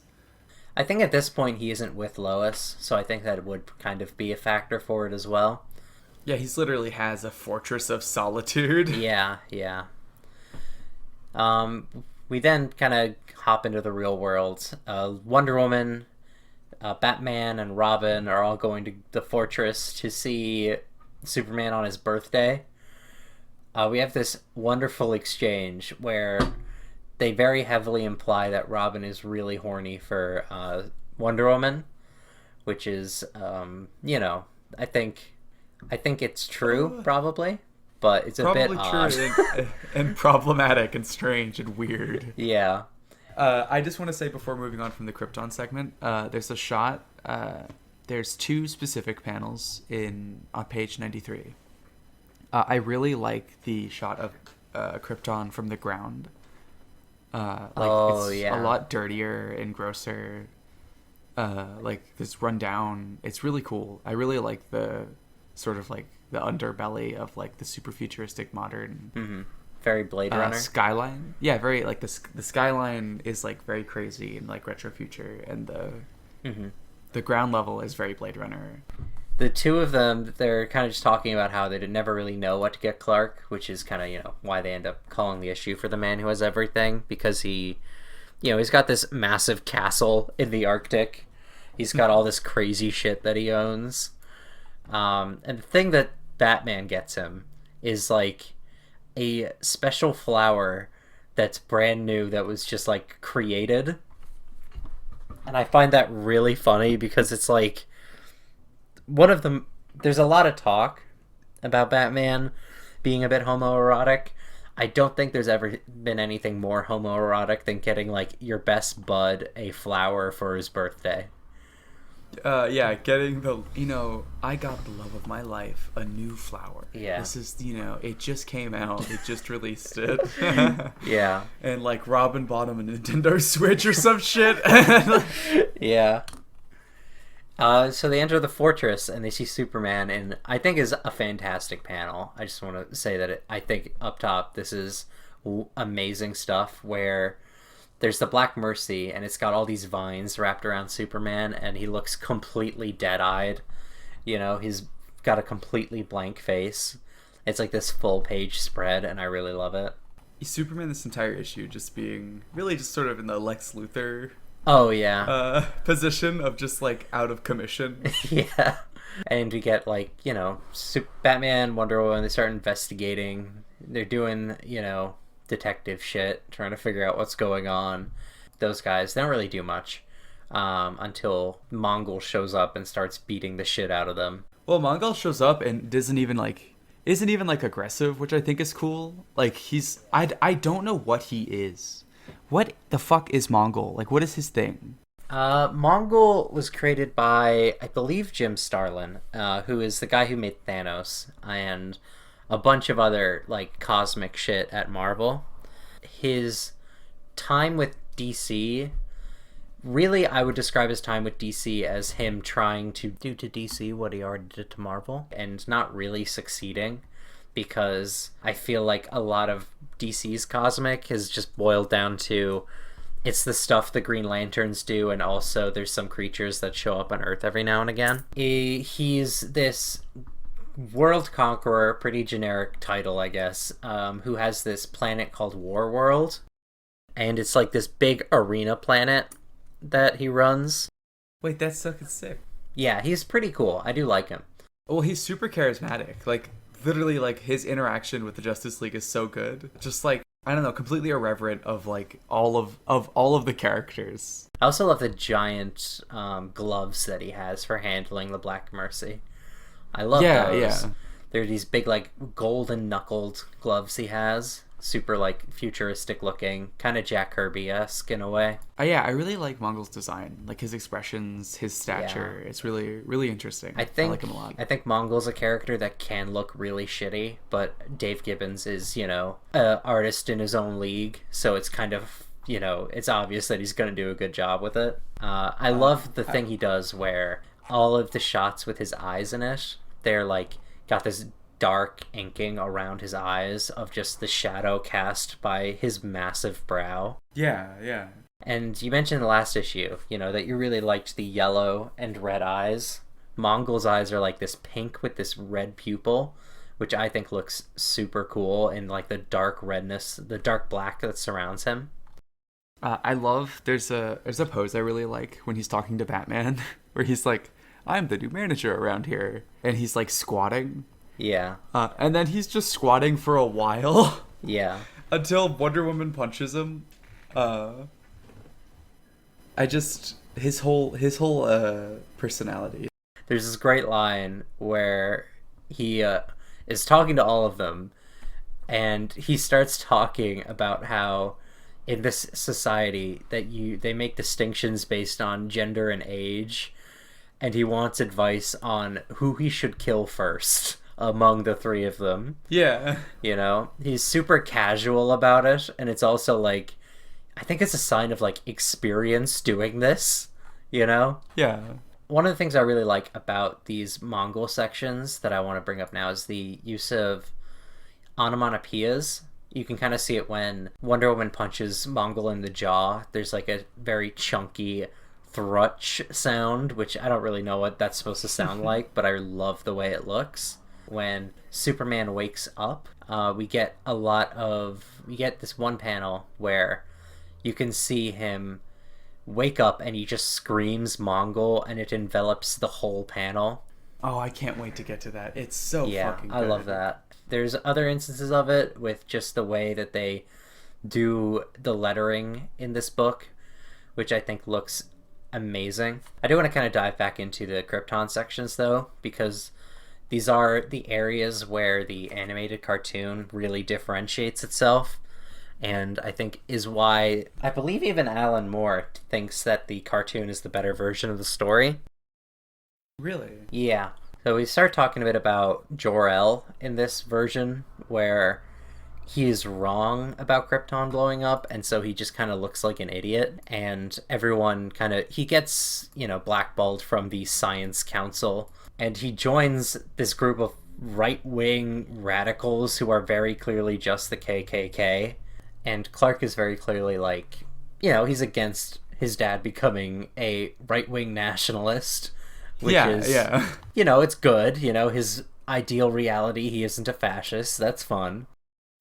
I think at this point he isn't with Lois, so I think that it would kind of be a factor for it as well. Yeah, he's literally has a fortress of solitude. Yeah. We then kind of hop into the real world. Wonder Woman, Batman, and Robin are all going to the fortress to see Superman on his birthday. We have this wonderful exchange where they very heavily imply that Robin is really horny for Wonder Woman, which is, you know, I think it's true, probably. But it's probably a bit odd. True and problematic and strange and weird. Yeah. I just want to say before moving on from the Krypton segment, there's a shot. There's two specific panels on page 93. I really like the shot of Krypton from the ground. It's a lot dirtier and grosser. Like this rundown. It's really cool. I really like the sort of like the underbelly of like the super futuristic modern very Blade Runner skyline. Yeah, very like the skyline is like very crazy and like retro future, and the ground level is very Blade Runner. The two of them, they're kind of just talking about how they never really know what to get Clark, which is kind of, you know, why they end up calling the issue For the Man Who Has Everything, because he, you know, he's got this massive castle in the Arctic. He's got all this crazy shit that he owns. And the thing that Batman gets him is like a special flower that's brand new that was just like created. And I find that really funny because it's like one of them. There's a lot of talk about Batman being a bit homoerotic. I don't think there's ever been anything more homoerotic than getting like your best bud a flower for his birthday. Yeah, getting the, you know, I got the love of my life, a new flower. Yeah. This is, you know, it just came out. It just released it. Yeah. And like Robin bought him a Nintendo Switch or some shit. Yeah. So they enter the fortress and they see Superman, and I think is a fantastic panel. I just want to say that I think up top this is amazing stuff where there's the Black Mercy, and it's got all these vines wrapped around Superman, and he looks completely dead-eyed. You know, he's got a completely blank face. It's like this full-page spread, and I really love it. Superman this entire issue just being really just sort of in the Lex Luthor position of just like out of commission. Yeah. And we get like, you know, Batman, Wonder Woman, they start investigating. They're doing, you know, detective shit, trying to figure out what's going on. Those guys, they don't really do much until Mongol shows up and starts beating the shit out of them. Well, Mongol shows up and doesn't even like isn't even like aggressive, which I think is cool. Like I don't know what he is. What the fuck is Mongol? Like, what is his thing? Mongol was created by, I believe, Jim Starlin, who is the guy who made Thanos and a bunch of other like cosmic shit at Marvel. His time with DC, really, I would describe his time with DC as him trying to do to DC what he already did to Marvel and not really succeeding, because I feel like a lot of DC's cosmic has just boiled down to it's the stuff the Green Lanterns do, and also there's some creatures that show up on Earth every now and again. He's this world conqueror, pretty generic title, I guess, who has this planet called War World, and it's like this big arena planet that he runs. Wait, that's fucking sick. Yeah, he's pretty cool. I do like him. Well, he's super charismatic. Like, literally, like, his interaction with the Justice League is so good. Just, like, I don't know, completely irreverent of, like, all of the characters. I also love the giant gloves that he has for handling the Black Mercy. I love those. Yeah. They're these big, like, golden knuckled gloves he has. Super, like, futuristic looking, kind of Jack Kirby-esque in a way. Yeah, I really like Mongol's design, like his expressions, his stature. Yeah. It's really, really interesting. I like him a lot. I think Mongol's a character that can look really shitty, but Dave Gibbons is, you know, an artist in his own league, so it's kind of, you know, it's obvious that he's going to do a good job with it. I love the thing he does where all of the shots with his eyes in it, they're like, got this dark inking around his eyes of just the shadow cast by his massive brow. Yeah. And you mentioned in the last issue, you know, that you really liked the yellow and red eyes. Mongol's eyes are like this pink with this red pupil, which I think looks super cool, and like the dark redness, the dark black that surrounds him. I love, there's a pose I really like when he's talking to Batman, where he's like, I'm the new manager around here, and he's like squatting. Yeah. And then he's just squatting for a while. Yeah. Until Wonder Woman punches him. His whole personality. There's this great line where he is talking to all of them, and he starts talking about how in this society that they make distinctions based on gender and age, and he wants advice on who he should kill first among the three of them. Yeah. You know, he's super casual about it, and it's also like, I think it's a sign of like experience doing this, you know? Yeah. One of the things I really like about these Mongol sections that I want to bring up now is the use of onomatopoeias. You can kind of see it when Wonder Woman punches Mongol in the jaw. There's like a very chunky thrutch sound, which I don't really know what that's supposed to sound like, but I love the way it looks. When Superman wakes up, we get this one panel where you can see him wake up and he just screams Mongol, and it envelops the whole panel. Oh, I can't wait to get to that. It's so fucking good. I love that. There's other instances of it with just the way that they do the lettering in this book, which I think looks amazing. I do want to kind of dive back into the Krypton sections though, because these are the areas where the animated cartoon really differentiates itself, and I think is why I believe even Alan Moore thinks that the cartoon is the better version of the story. Really? Yeah. So we start talking a bit about Jor-El in this version, where he is wrong about Krypton blowing up, and so he just kind of looks like an idiot, and everyone he gets, you know, blackballed from the Science Council, and he joins this group of right-wing radicals who are very clearly just the KKK, and Clark is very clearly like, you know, he's against his dad becoming a right-wing nationalist, which is, you know, it's good, you know, his ideal reality, he isn't a fascist, that's fun.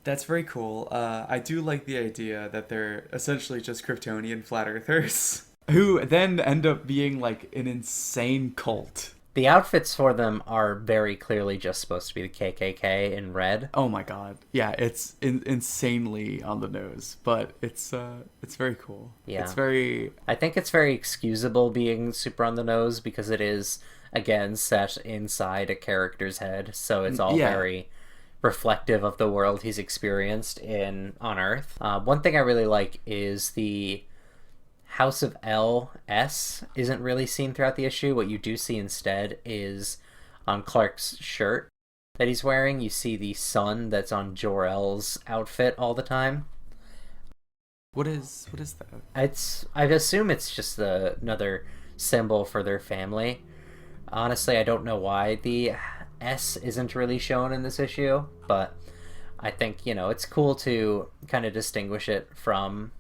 That's very cool. I do like the idea that they're essentially just Kryptonian flat earthers who then end up being like an insane cult. The outfits for them are very clearly just supposed to be the KKK in red. Oh my god. Yeah, it's insanely on the nose, but it's very cool. Yeah. I think it's very excusable being super on the nose because it is, again, set inside a character's head, so it's all very reflective of the world he's experienced on Earth. One thing I really like is the House of L.S. isn't really seen throughout the issue. What you do see instead is on Clark's shirt that he's wearing, you see the sun that's on Jor-El's outfit all the time. What is that? I assume it's just another symbol for their family. Honestly, I don't know why the S isn't really shown in this issue, but I think, it's cool to kind of distinguish it from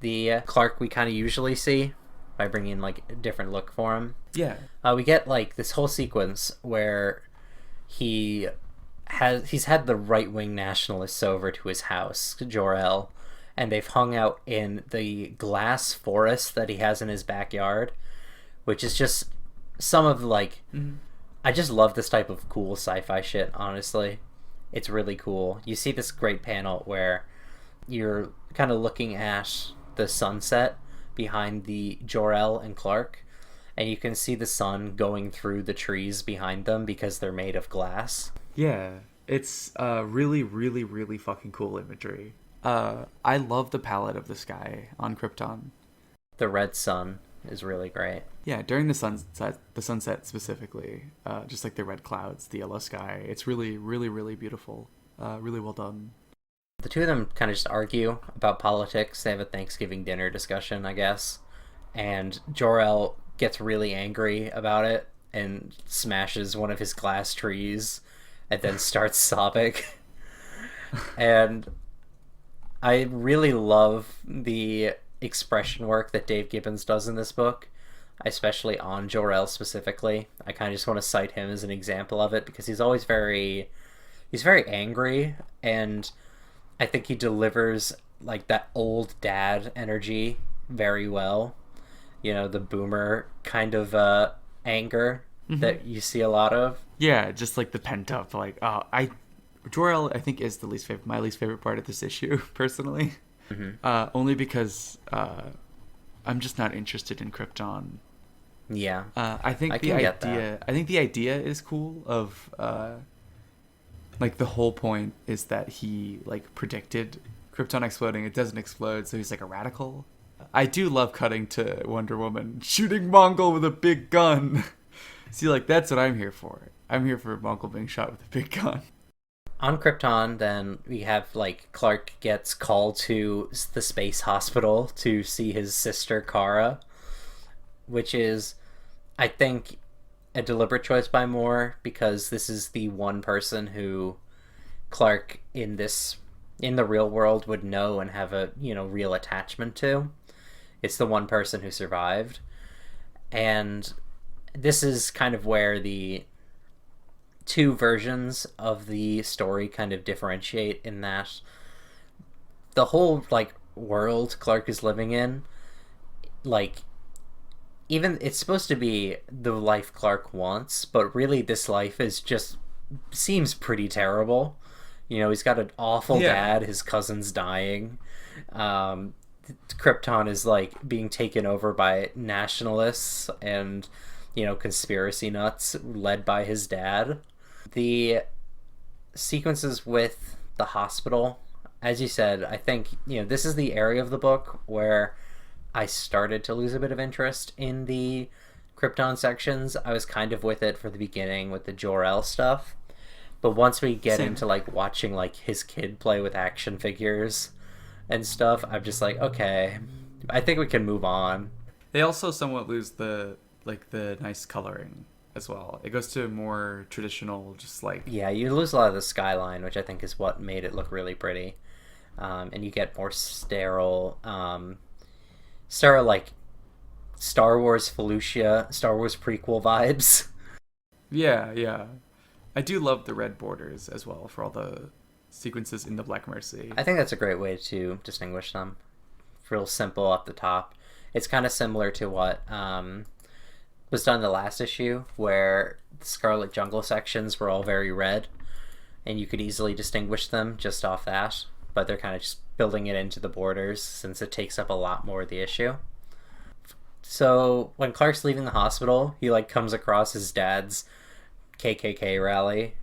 the Clark we kind of usually see by bringing like a different look for him. Yeah. We get like this whole sequence where he's had the right-wing nationalists over to his house, Jor-El, and they've hung out in the glass forest that he has in his backyard, which is just some of like I just love this type of cool sci-fi shit, honestly. It's really cool. You see this great panel where you're kind of looking at the sunset behind the Jor-El and Clark, and you can see the sun going through the trees behind them because they're made of glass. Yeah, it's really, really, really fucking cool imagery. I love the palette of the sky on Krypton. The red sun is really great. Yeah, during the sunset specifically, just like the red clouds, the yellow sky, it's really, really, really beautiful. Really well done. The two of them kind of just argue about politics. They have a Thanksgiving dinner discussion, I guess. And Jor-El gets really angry about it and smashes one of his glass trees and then starts sobbing. And I really love the expression work that Dave Gibbons does in this book, especially on Jor-El specifically. I kind of just want to cite him as an example of it because he's always very angry, and I think he delivers like that old dad energy very well. The boomer kind of anger that you see a lot of. Yeah, just like the pent up, like Jor-El I think is my least favorite part of this issue personally. Only because I'm just not interested in Krypton. Yeah. I think the idea is cool of like the whole point is that he like predicted Krypton exploding. It doesn't explode, so he's like a radical. I do love cutting to Wonder Woman shooting Mongol with a big gun. See, like that's what I'm here for. I'm here for Mongol being shot with a big gun. On Krypton, then, we have, like, Clark gets called to the space hospital to see his sister, Kara, which is, I think, a deliberate choice by Moore, because this is the one person who Clark in the real world would know and have a, real attachment to. It's the one person who survived. And this is kind of where the two versions of the story kind of differentiate, in that the whole like world Clark is living in, like, even it's supposed to be the life Clark wants, but really this life seems pretty terrible. He's got an awful dad, his cousin's dying, Krypton is like being taken over by nationalists and conspiracy nuts led by his dad. The sequences with the hospital, as you said, I think, this is the area of the book where I started to lose a bit of interest in the Krypton sections. I was kind of with it for the beginning with the Jor-El stuff. But once we get into like watching like his kid play with action figures and stuff, I'm just like, okay, I think we can move on. They also somewhat lose the nice coloring as well. It goes to more traditional, just like... Yeah, you lose a lot of the skyline, which I think is what made it look really pretty. And you get more sterile, like Star Wars Felucia, Star Wars prequel vibes. Yeah. I do love the red borders as well for all the sequences in the Black Mercy. I think that's a great way to distinguish them. Real simple up the top. It's kind of similar to what was done in the last issue, where the Scarlet Jungle sections were all very red, and you could easily distinguish them just off that, but they're kind of just building it into the borders since it takes up a lot more of the issue. So when Clark's leaving the hospital, he like comes across his dad's KKK rally,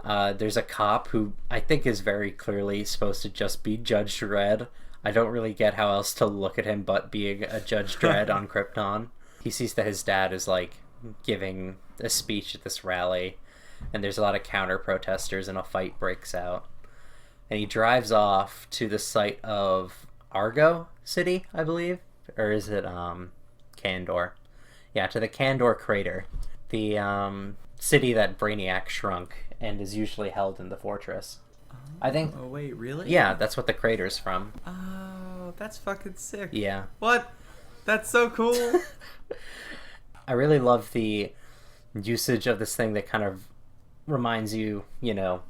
There's a cop who I think is very clearly supposed to just be Judge Dredd. I don't really get how else to look at him but being a Judge Dredd on Krypton. He sees that his dad is like giving a speech at this rally, and there's a lot of counter protesters, and a fight breaks out. And he drives off to the site of Argo City, I believe, or is it Kandor? Yeah, to the Kandor crater, the city that Brainiac shrunk and is usually held in the fortress. I think. Oh wait, really? Yeah, that's what the crater's from. Oh, that's fucking sick. Yeah. What? That's so cool. I really love the usage of this thing that kind of reminds you, you know,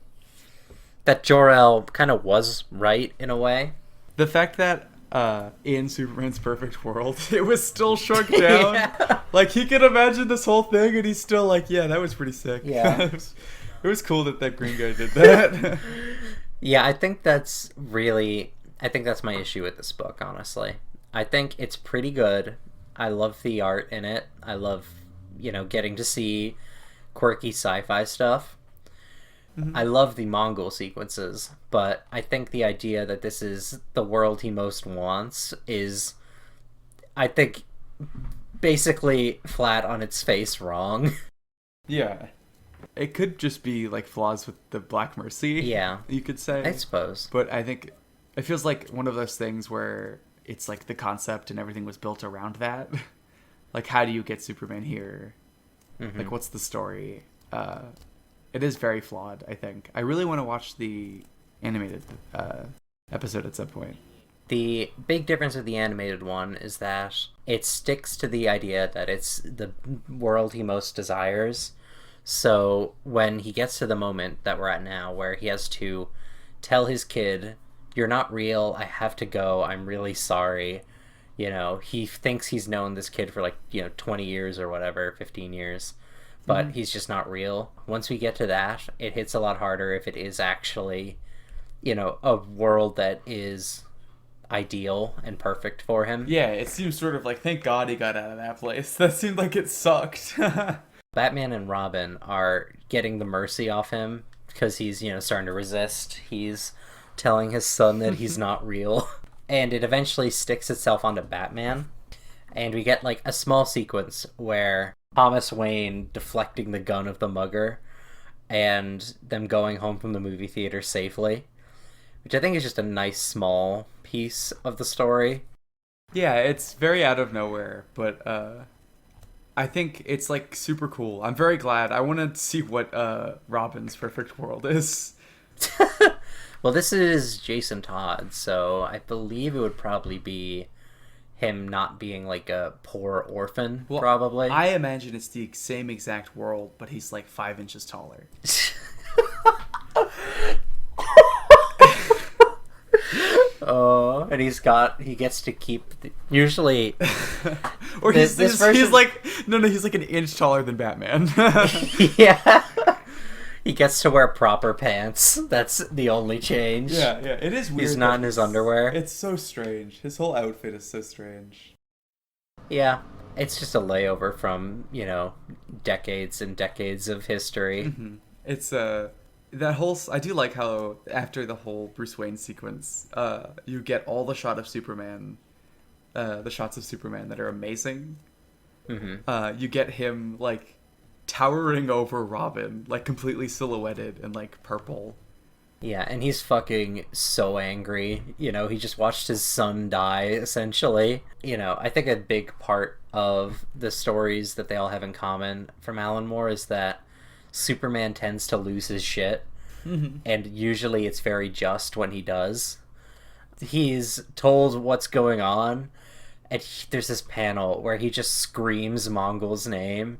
that Jor-El kind of was right in a way. The fact that in Superman's perfect world, it was still shrunk down. Yeah. Like, he could imagine this whole thing, and he's still like, yeah, that was pretty sick. Yeah. It was cool that green guy did that. Yeah, I think that's my issue with this book, honestly. I think it's pretty good. I love the art in it. I love, you know, getting to see quirky sci-fi stuff. Mm-hmm. I love the Mongol sequences, but I think the idea that this is the world he most wants is, I think, basically flat on its face wrong. Yeah. It could just be like flaws with the Black Mercy. Yeah. You could say. I suppose. But I think it feels like one of those things where it's like the concept and everything was built around that. Like, how do you get Superman here? Mm-hmm. Like, what's the story? It is very flawed, I think. I really want to watch the animated episode at some point. The big difference with the animated one is that it sticks to the idea that it's the world he most desires. So when he gets to the moment that we're at now, where he has to tell his kid, "You're not real, I have to go, I'm really sorry." You know, he thinks he's known this kid for 20 years or whatever, 15 years. But he's just not real. Once we get to that, it hits a lot harder if it is actually, you know, a world that is ideal and perfect for him. Yeah, it seems sort of like, thank God he got out of that place. That seemed like it sucked. Batman and Robin are getting the mercy off him because he's, you know, starting to resist. He's telling his son that he's not real. And it eventually sticks itself onto Batman. And we get like a small sequence where Thomas Wayne deflecting the gun of the mugger and them going home from the movie theater safely, which I think is just a nice small piece of the story. Yeah, it's very out of nowhere, but I think it's like super cool. I'm very glad. I want to see what Robin's perfect world is. Well, this is Jason Todd, so I believe it would probably be him not being like a poor orphan, well, probably. I imagine it's the same exact world, but he's like 5 inches taller. And he gets to keep usually or he's like he's like an inch taller than Batman. Yeah. He gets to wear proper pants. That's the only change. Yeah, it is weird. He's not in his underwear. It's so strange. His whole outfit is so strange. Yeah, it's just a layover from, you know, decades and decades of history. Mm-hmm. It's that whole. I do like how after the whole Bruce Wayne sequence, you get all the shots of Superman that are amazing. Mm-hmm. You get him like towering over Robin, like completely silhouetted in like purple. Yeah, and he's fucking so angry. You know, he just watched his son die, essentially. You know, I think a big part of the stories that they all have in common from Alan Moore is that Superman tends to lose his shit. Mm-hmm. And usually it's very just when he does. He's told what's going on, and there's this panel where he just screams Mongol's name,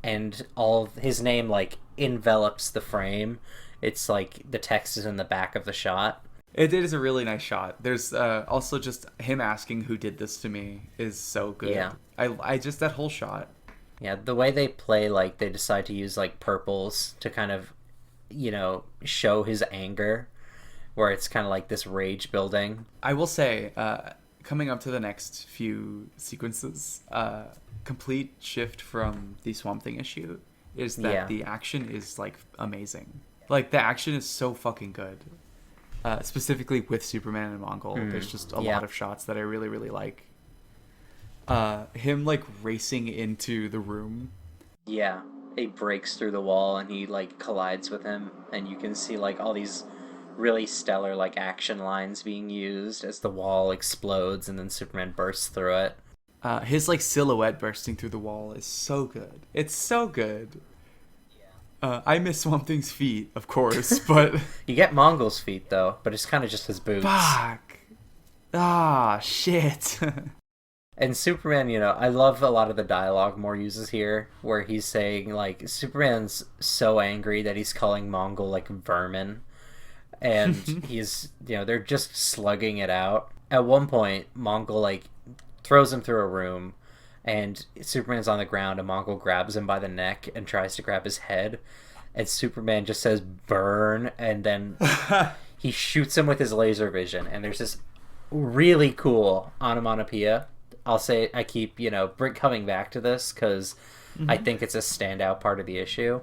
and all his name like envelops the frame. It's like the text is in the back of the shot. It is a really nice shot. There's also just him asking who did this to me is so good. Yeah. I just, that whole shot. Yeah, the way they play, like they decide to use like purples to kind of, you know, show his anger, where it's kind of like this rage building. I will say, coming up to the next few sequences, complete shift from the Swamp Thing issue is that the action is like amazing. Like, the action is so fucking good. Specifically with Superman and Mongol. There's just a lot of shots that I really, really like. Him, like, racing into the room. Yeah. He breaks through the wall and he, like, collides with him. And you can see, like, all these really stellar, like, action lines being used as the wall explodes and then Superman bursts through it. His, like, silhouette bursting through the wall is so good. It's so good. I miss Swamp Thing's feet, of course, but... You get Mongol's feet, though, but it's kind of just his boots. Fuck. Ah, shit. And Superman, you know, I love a lot of the dialogue Moore uses here, where he's saying, like, Superman's so angry that he's calling Mongol, like, vermin. And he's, you know, they're just slugging it out. At one point, Mongol, like, throws him through a room, and Superman's on the ground, and Mongol grabs him by the neck and tries to grab his head. And Superman just says, burn, and then he shoots him with his laser vision. And there's this really cool onomatopoeia. I'll say, I keep, you know, coming back to this because I think it's a standout part of the issue.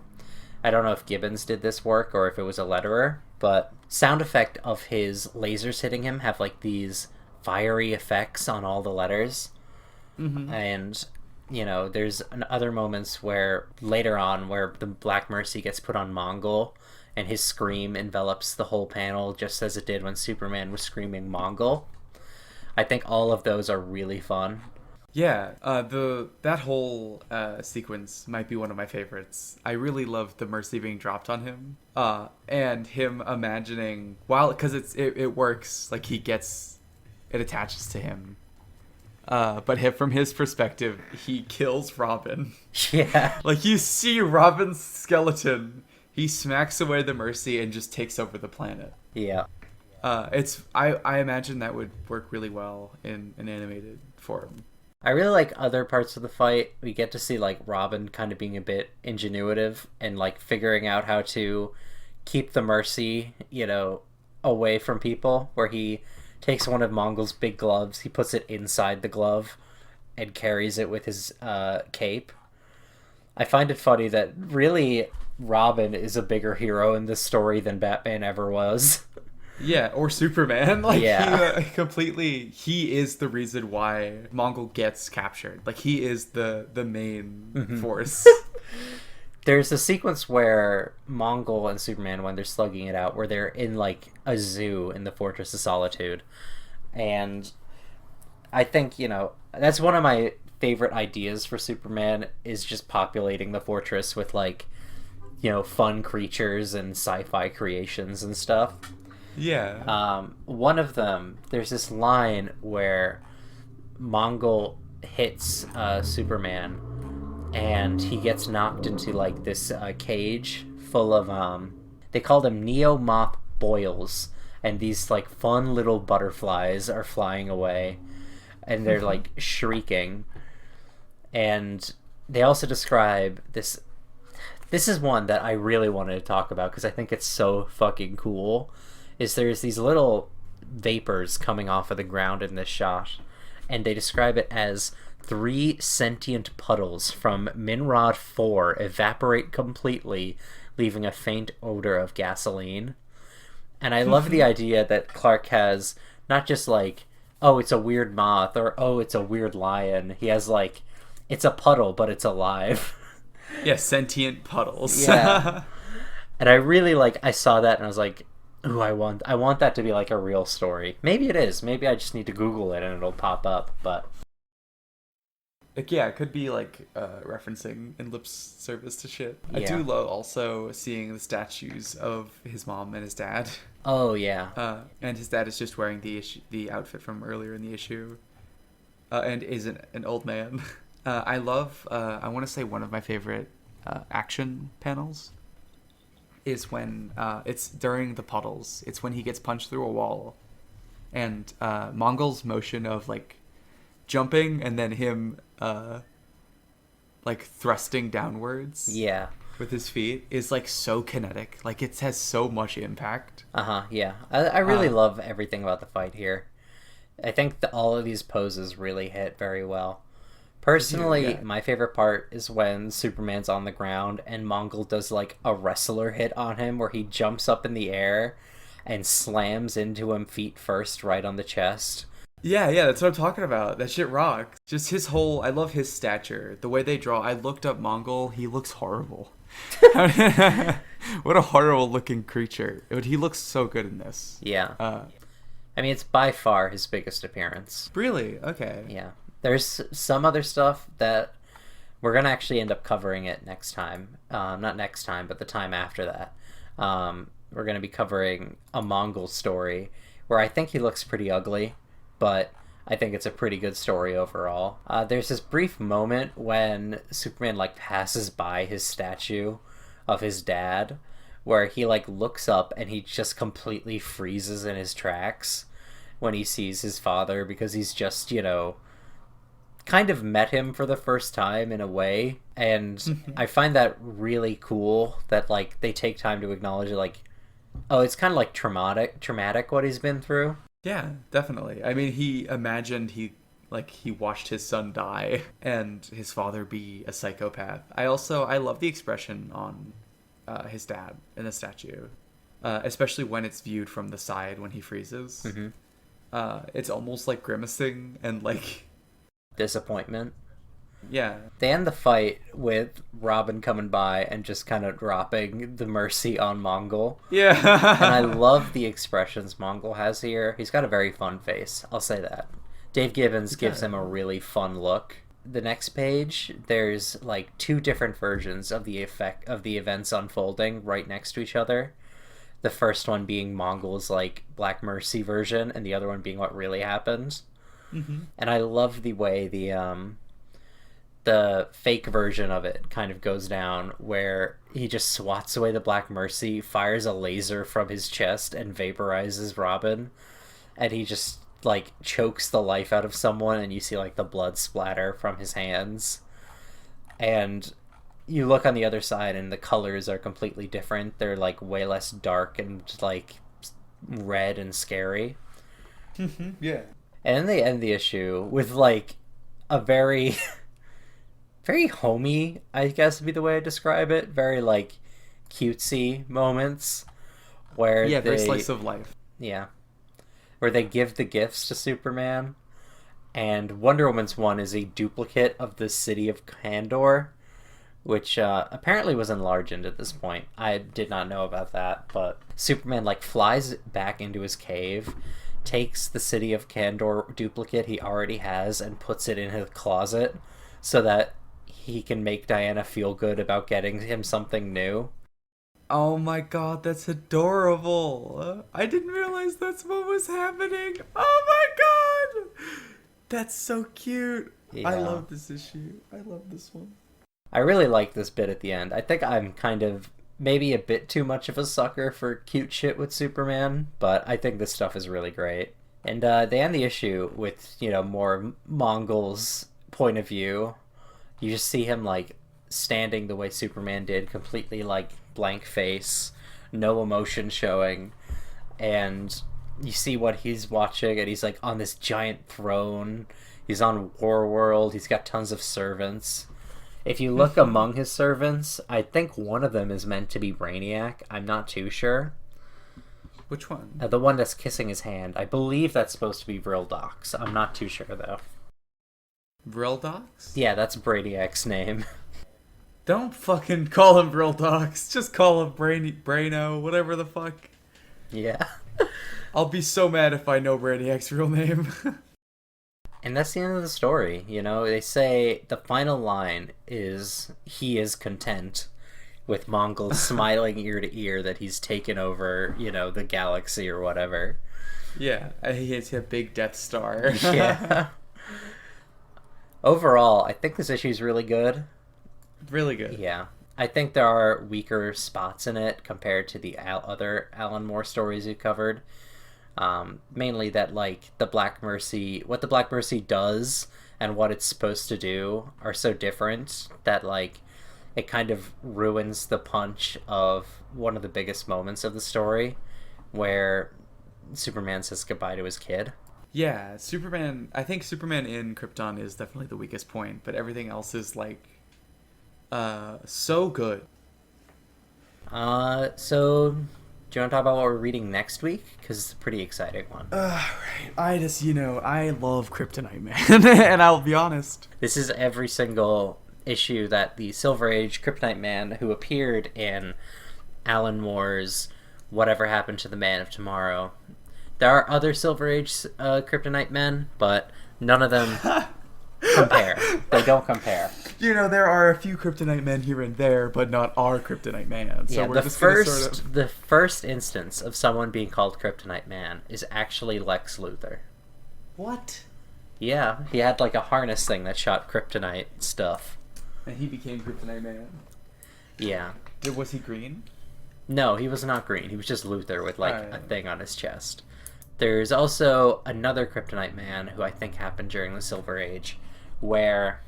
I don't know if Gibbons did this work or if it was a letterer, but sound effect of his lasers hitting him have, like, these fiery effects on all the letters. And, you know, there's other moments where later on where the Black Mercy gets put on Mongol and his scream envelops the whole panel just as it did when Superman was screaming Mongol. I think all of those are really fun. Yeah, that whole sequence might be one of my favorites. I really love the mercy being dropped on him, and him imagining because it works, like it attaches to him. But from his perspective, he kills Robin. Yeah, like you see Robin's skeleton, he smacks away the mercy and just takes over the planet. Yeah. I imagine that would work really well in an animated form. I really like other parts of the fight. We get to see, like, Robin kind of being a bit ingenuitive and, like, figuring out how to keep the mercy, you know, away from people, where he takes one of Mongol's big gloves, he puts it inside the glove and carries it with his cape. I find it funny that really Robin is a bigger hero in this story than Batman ever was. Yeah, or Superman. Like, yeah. He is the reason why Mongol gets captured. Like, he is the main force. There's a sequence where Mongol and Superman, when they're slugging it out, where they're in, like, a zoo in the Fortress of Solitude. And I think, you know, that's one of my favorite ideas for Superman, is just populating the fortress with, like, you know, fun creatures and sci-fi creations and stuff. Yeah. One of them, there's this line where Mongol hits Superman, and he gets knocked into, like, this cage full of they call them neo-moth boils, and these, like, fun little butterflies are flying away, and they're like shrieking. And they also describe this is one that I really wanted to talk about because I think it's so fucking cool. Is there's these little vapors coming off of the ground in this shot, and they describe it as 3 sentient puddles from Minrod 4 evaporate completely, leaving a faint odor of gasoline. And I love the idea that Clark has not just, like, oh, it's a weird moth, or oh, it's a weird lion. He has, like, it's a puddle, but it's alive. Yeah, sentient puddles. Yeah. And I really, like, I saw that and I was like, ooh, I want that to be, like, a real story. Maybe it is. Maybe I just need to Google it and it'll pop up, but... Like, yeah, it could be, like, referencing in lip service to shit. Yeah. I do love also seeing the statues of his mom and his dad. Oh, yeah. And his dad is just wearing the outfit from earlier in the issue. And is an old man. I love, I want to say one of my favorite action panels is when, it's during the puddles. It's when he gets punched through a wall. And Mongol's motion of, like, jumping and then him, like, thrusting downwards. Yeah. With his feet is, like, so kinetic. Like, it has so much impact. Yeah. I really love everything about the fight here. I think all of these poses really hit very well. Personally, Yeah. my favorite part is when Superman's on the ground and Mongol does like a wrestler hit on him where he jumps up in the air and slams into him feet first right on the chest. Yeah, that's what I'm talking about. That shit rocks. Just his whole, I love his stature. The way they draw, I looked up Mongol, he looks horrible. What a horrible looking creature. He looks so good in this. Yeah. I mean, it's by far his biggest appearance. Really? Okay. Yeah. There's some other stuff that we're going to actually end up covering it next time. Not next time, but the time after that. We're going to be covering a Mongol story where I think he looks pretty ugly, but I think it's a pretty good story overall. There's this brief moment when Superman like passes by his statue of his dad, where he like looks up and he just completely freezes in his tracks when he sees his father, because he's just, you know, kind of met him for the first time in a way. And I find that really cool that like they take time to acknowledge like, oh, it's kind of like traumatic what he's been through. Yeah, definitely. I mean, he imagined he watched his son die and his father be a psychopath. I love the expression on his dad in the statue, especially when it's viewed from the side when he freezes. It's almost like grimacing and like disappointment. Yeah. They end the fight with Robin coming by and just kind of dropping the mercy on Mongol. Yeah. And I love the expressions Mongol has here. He's got a very fun face, I'll say that. Dave Gibbons gives him a really fun look. The next page, there's like two different versions of the effect of the events unfolding right next to each other. The first one being Mongol's like Black Mercy version, and the other one being what really happened. And I love the way the fake version of it kind of goes down, where he just swats away the Black Mercy, fires a laser from his chest, and vaporizes Robin, and he just like chokes the life out of someone, and you see like the blood splatter from his hands. And you look on the other side and the colors are completely different. They're like way less dark and like red and scary. Yeah. And then they end the issue with like a very very homey, I guess would be the way I describe it. Very like cutesy moments where very slice of life. Yeah. Where they give the gifts to Superman, and Wonder Woman's one is a duplicate of the city of Kandor, which apparently was enlarged at this point. I did not know about that, but Superman like flies back into his cave, takes the city of Kandor duplicate he already has and puts it in his closet so that he can make Diana feel good about getting him something new. Oh my god, that's adorable. I didn't realize that's what was happening. Oh my god! That's so cute. Yeah. I love this issue. I love this one. I really like this bit at the end. I think I'm kind of maybe a bit too much of a sucker for cute shit with Superman, but I think this stuff is really great. And they end the issue with, you know, more Mongol's point of view. You just see him like standing the way Superman did, completely like blank face, no emotion showing, and you see what he's watching, and he's like on this giant throne. He's on Warworld. He's got tons of servants. If you look among his servants, I think one of them is meant to be Brainiac. I'm not too sure. Which one? The one that's kissing his hand. I believe that's supposed to be Vrildox. I'm not too sure though. Vrildox? Yeah, that's Brainiac's name. Don't fucking call him Vrildox. Just call him Braino, whatever the fuck. Yeah. I'll be so mad if I know Brainiac's real name. And that's the end of the story, you know? They say the final line is, he is content, with Mongol smiling ear to ear that he's taken over, you know, the galaxy or whatever. Yeah, he has a big Death Star. Yeah. Overall, I think this issue is really good. Really good. Yeah. I think there are weaker spots in it compared to the other Alan Moore stories you covered. Mainly that, like, the Black Mercy, what the Black Mercy does and what it's supposed to do are so different that, like, it kind of ruins the punch of one of the biggest moments of the story, where Superman says goodbye to his kid. Yeah, Superman. I think Superman in Krypton is definitely the weakest point, but everything else is like, so good. So do you want to talk about what we're reading next week? Because it's a pretty exciting one. Right. I just, I love Kryptonite Man, and I'll be honest. This is every single issue that the Silver Age Kryptonite Man, who appeared in Alan Moore's Whatever Happened to the Man of Tomorrow. There are other Silver Age Kryptonite Men, but none of them compare. They don't compare. There are a few Kryptonite Men here and there, but not our Kryptonite Man. So we're just the first instance of someone being called Kryptonite Man is actually Lex Luthor. What? Yeah, he had like a harness thing that shot kryptonite stuff. And he became Kryptonite Man? Yeah. Was he green? No, he was not green. He was just Luthor with like a thing on his chest. There's also another Kryptonite Man who I think happened during the Silver Age, where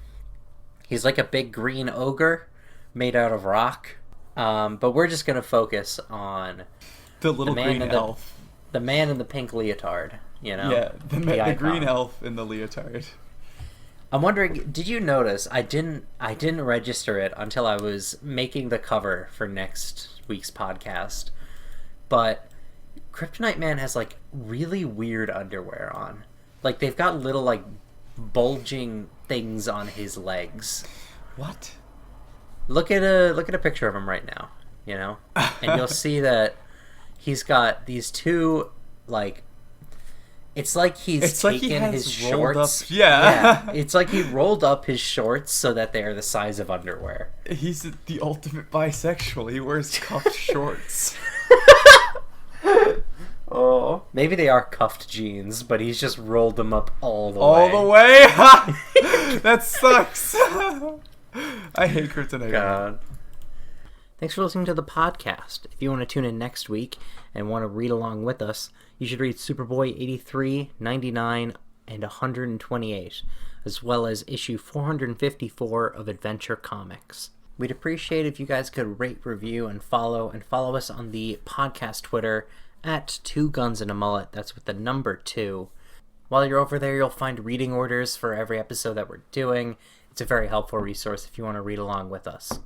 he's like a big green ogre made out of rock. But we're just going to focus on the little green elf. The man in the pink leotard, Yeah, the green elf in the leotard. I'm wondering, did you notice, I didn't register it until I was making the cover for next week's podcast, but Kryptonite Man has like really weird underwear on. Like they've got little like bulging things on his legs. What? Look at a picture of him right now, and you'll see that he's got these two like. It's like he's taken his shorts. Yeah. It's like he rolled up his shorts so that they are the size of underwear. He's the ultimate bisexual. He wears cuffed shorts. Oh. Maybe they are cuffed jeans, but he's just rolled them up all the way. All the way? That sucks. I hate Kryptonite. God. Thanks for listening to the podcast. If you want to tune in next week and want to read along with us, you should read Superboy 83, 99, and 128, as well as issue 454 of Adventure Comics. We'd appreciate if you guys could rate, review, and follow us on the podcast Twitter at 2 Guns and a Mullet. That's with the number 2. While you're over there, you'll find reading orders for every episode that we're doing. It's a very helpful resource if you want to read along with us.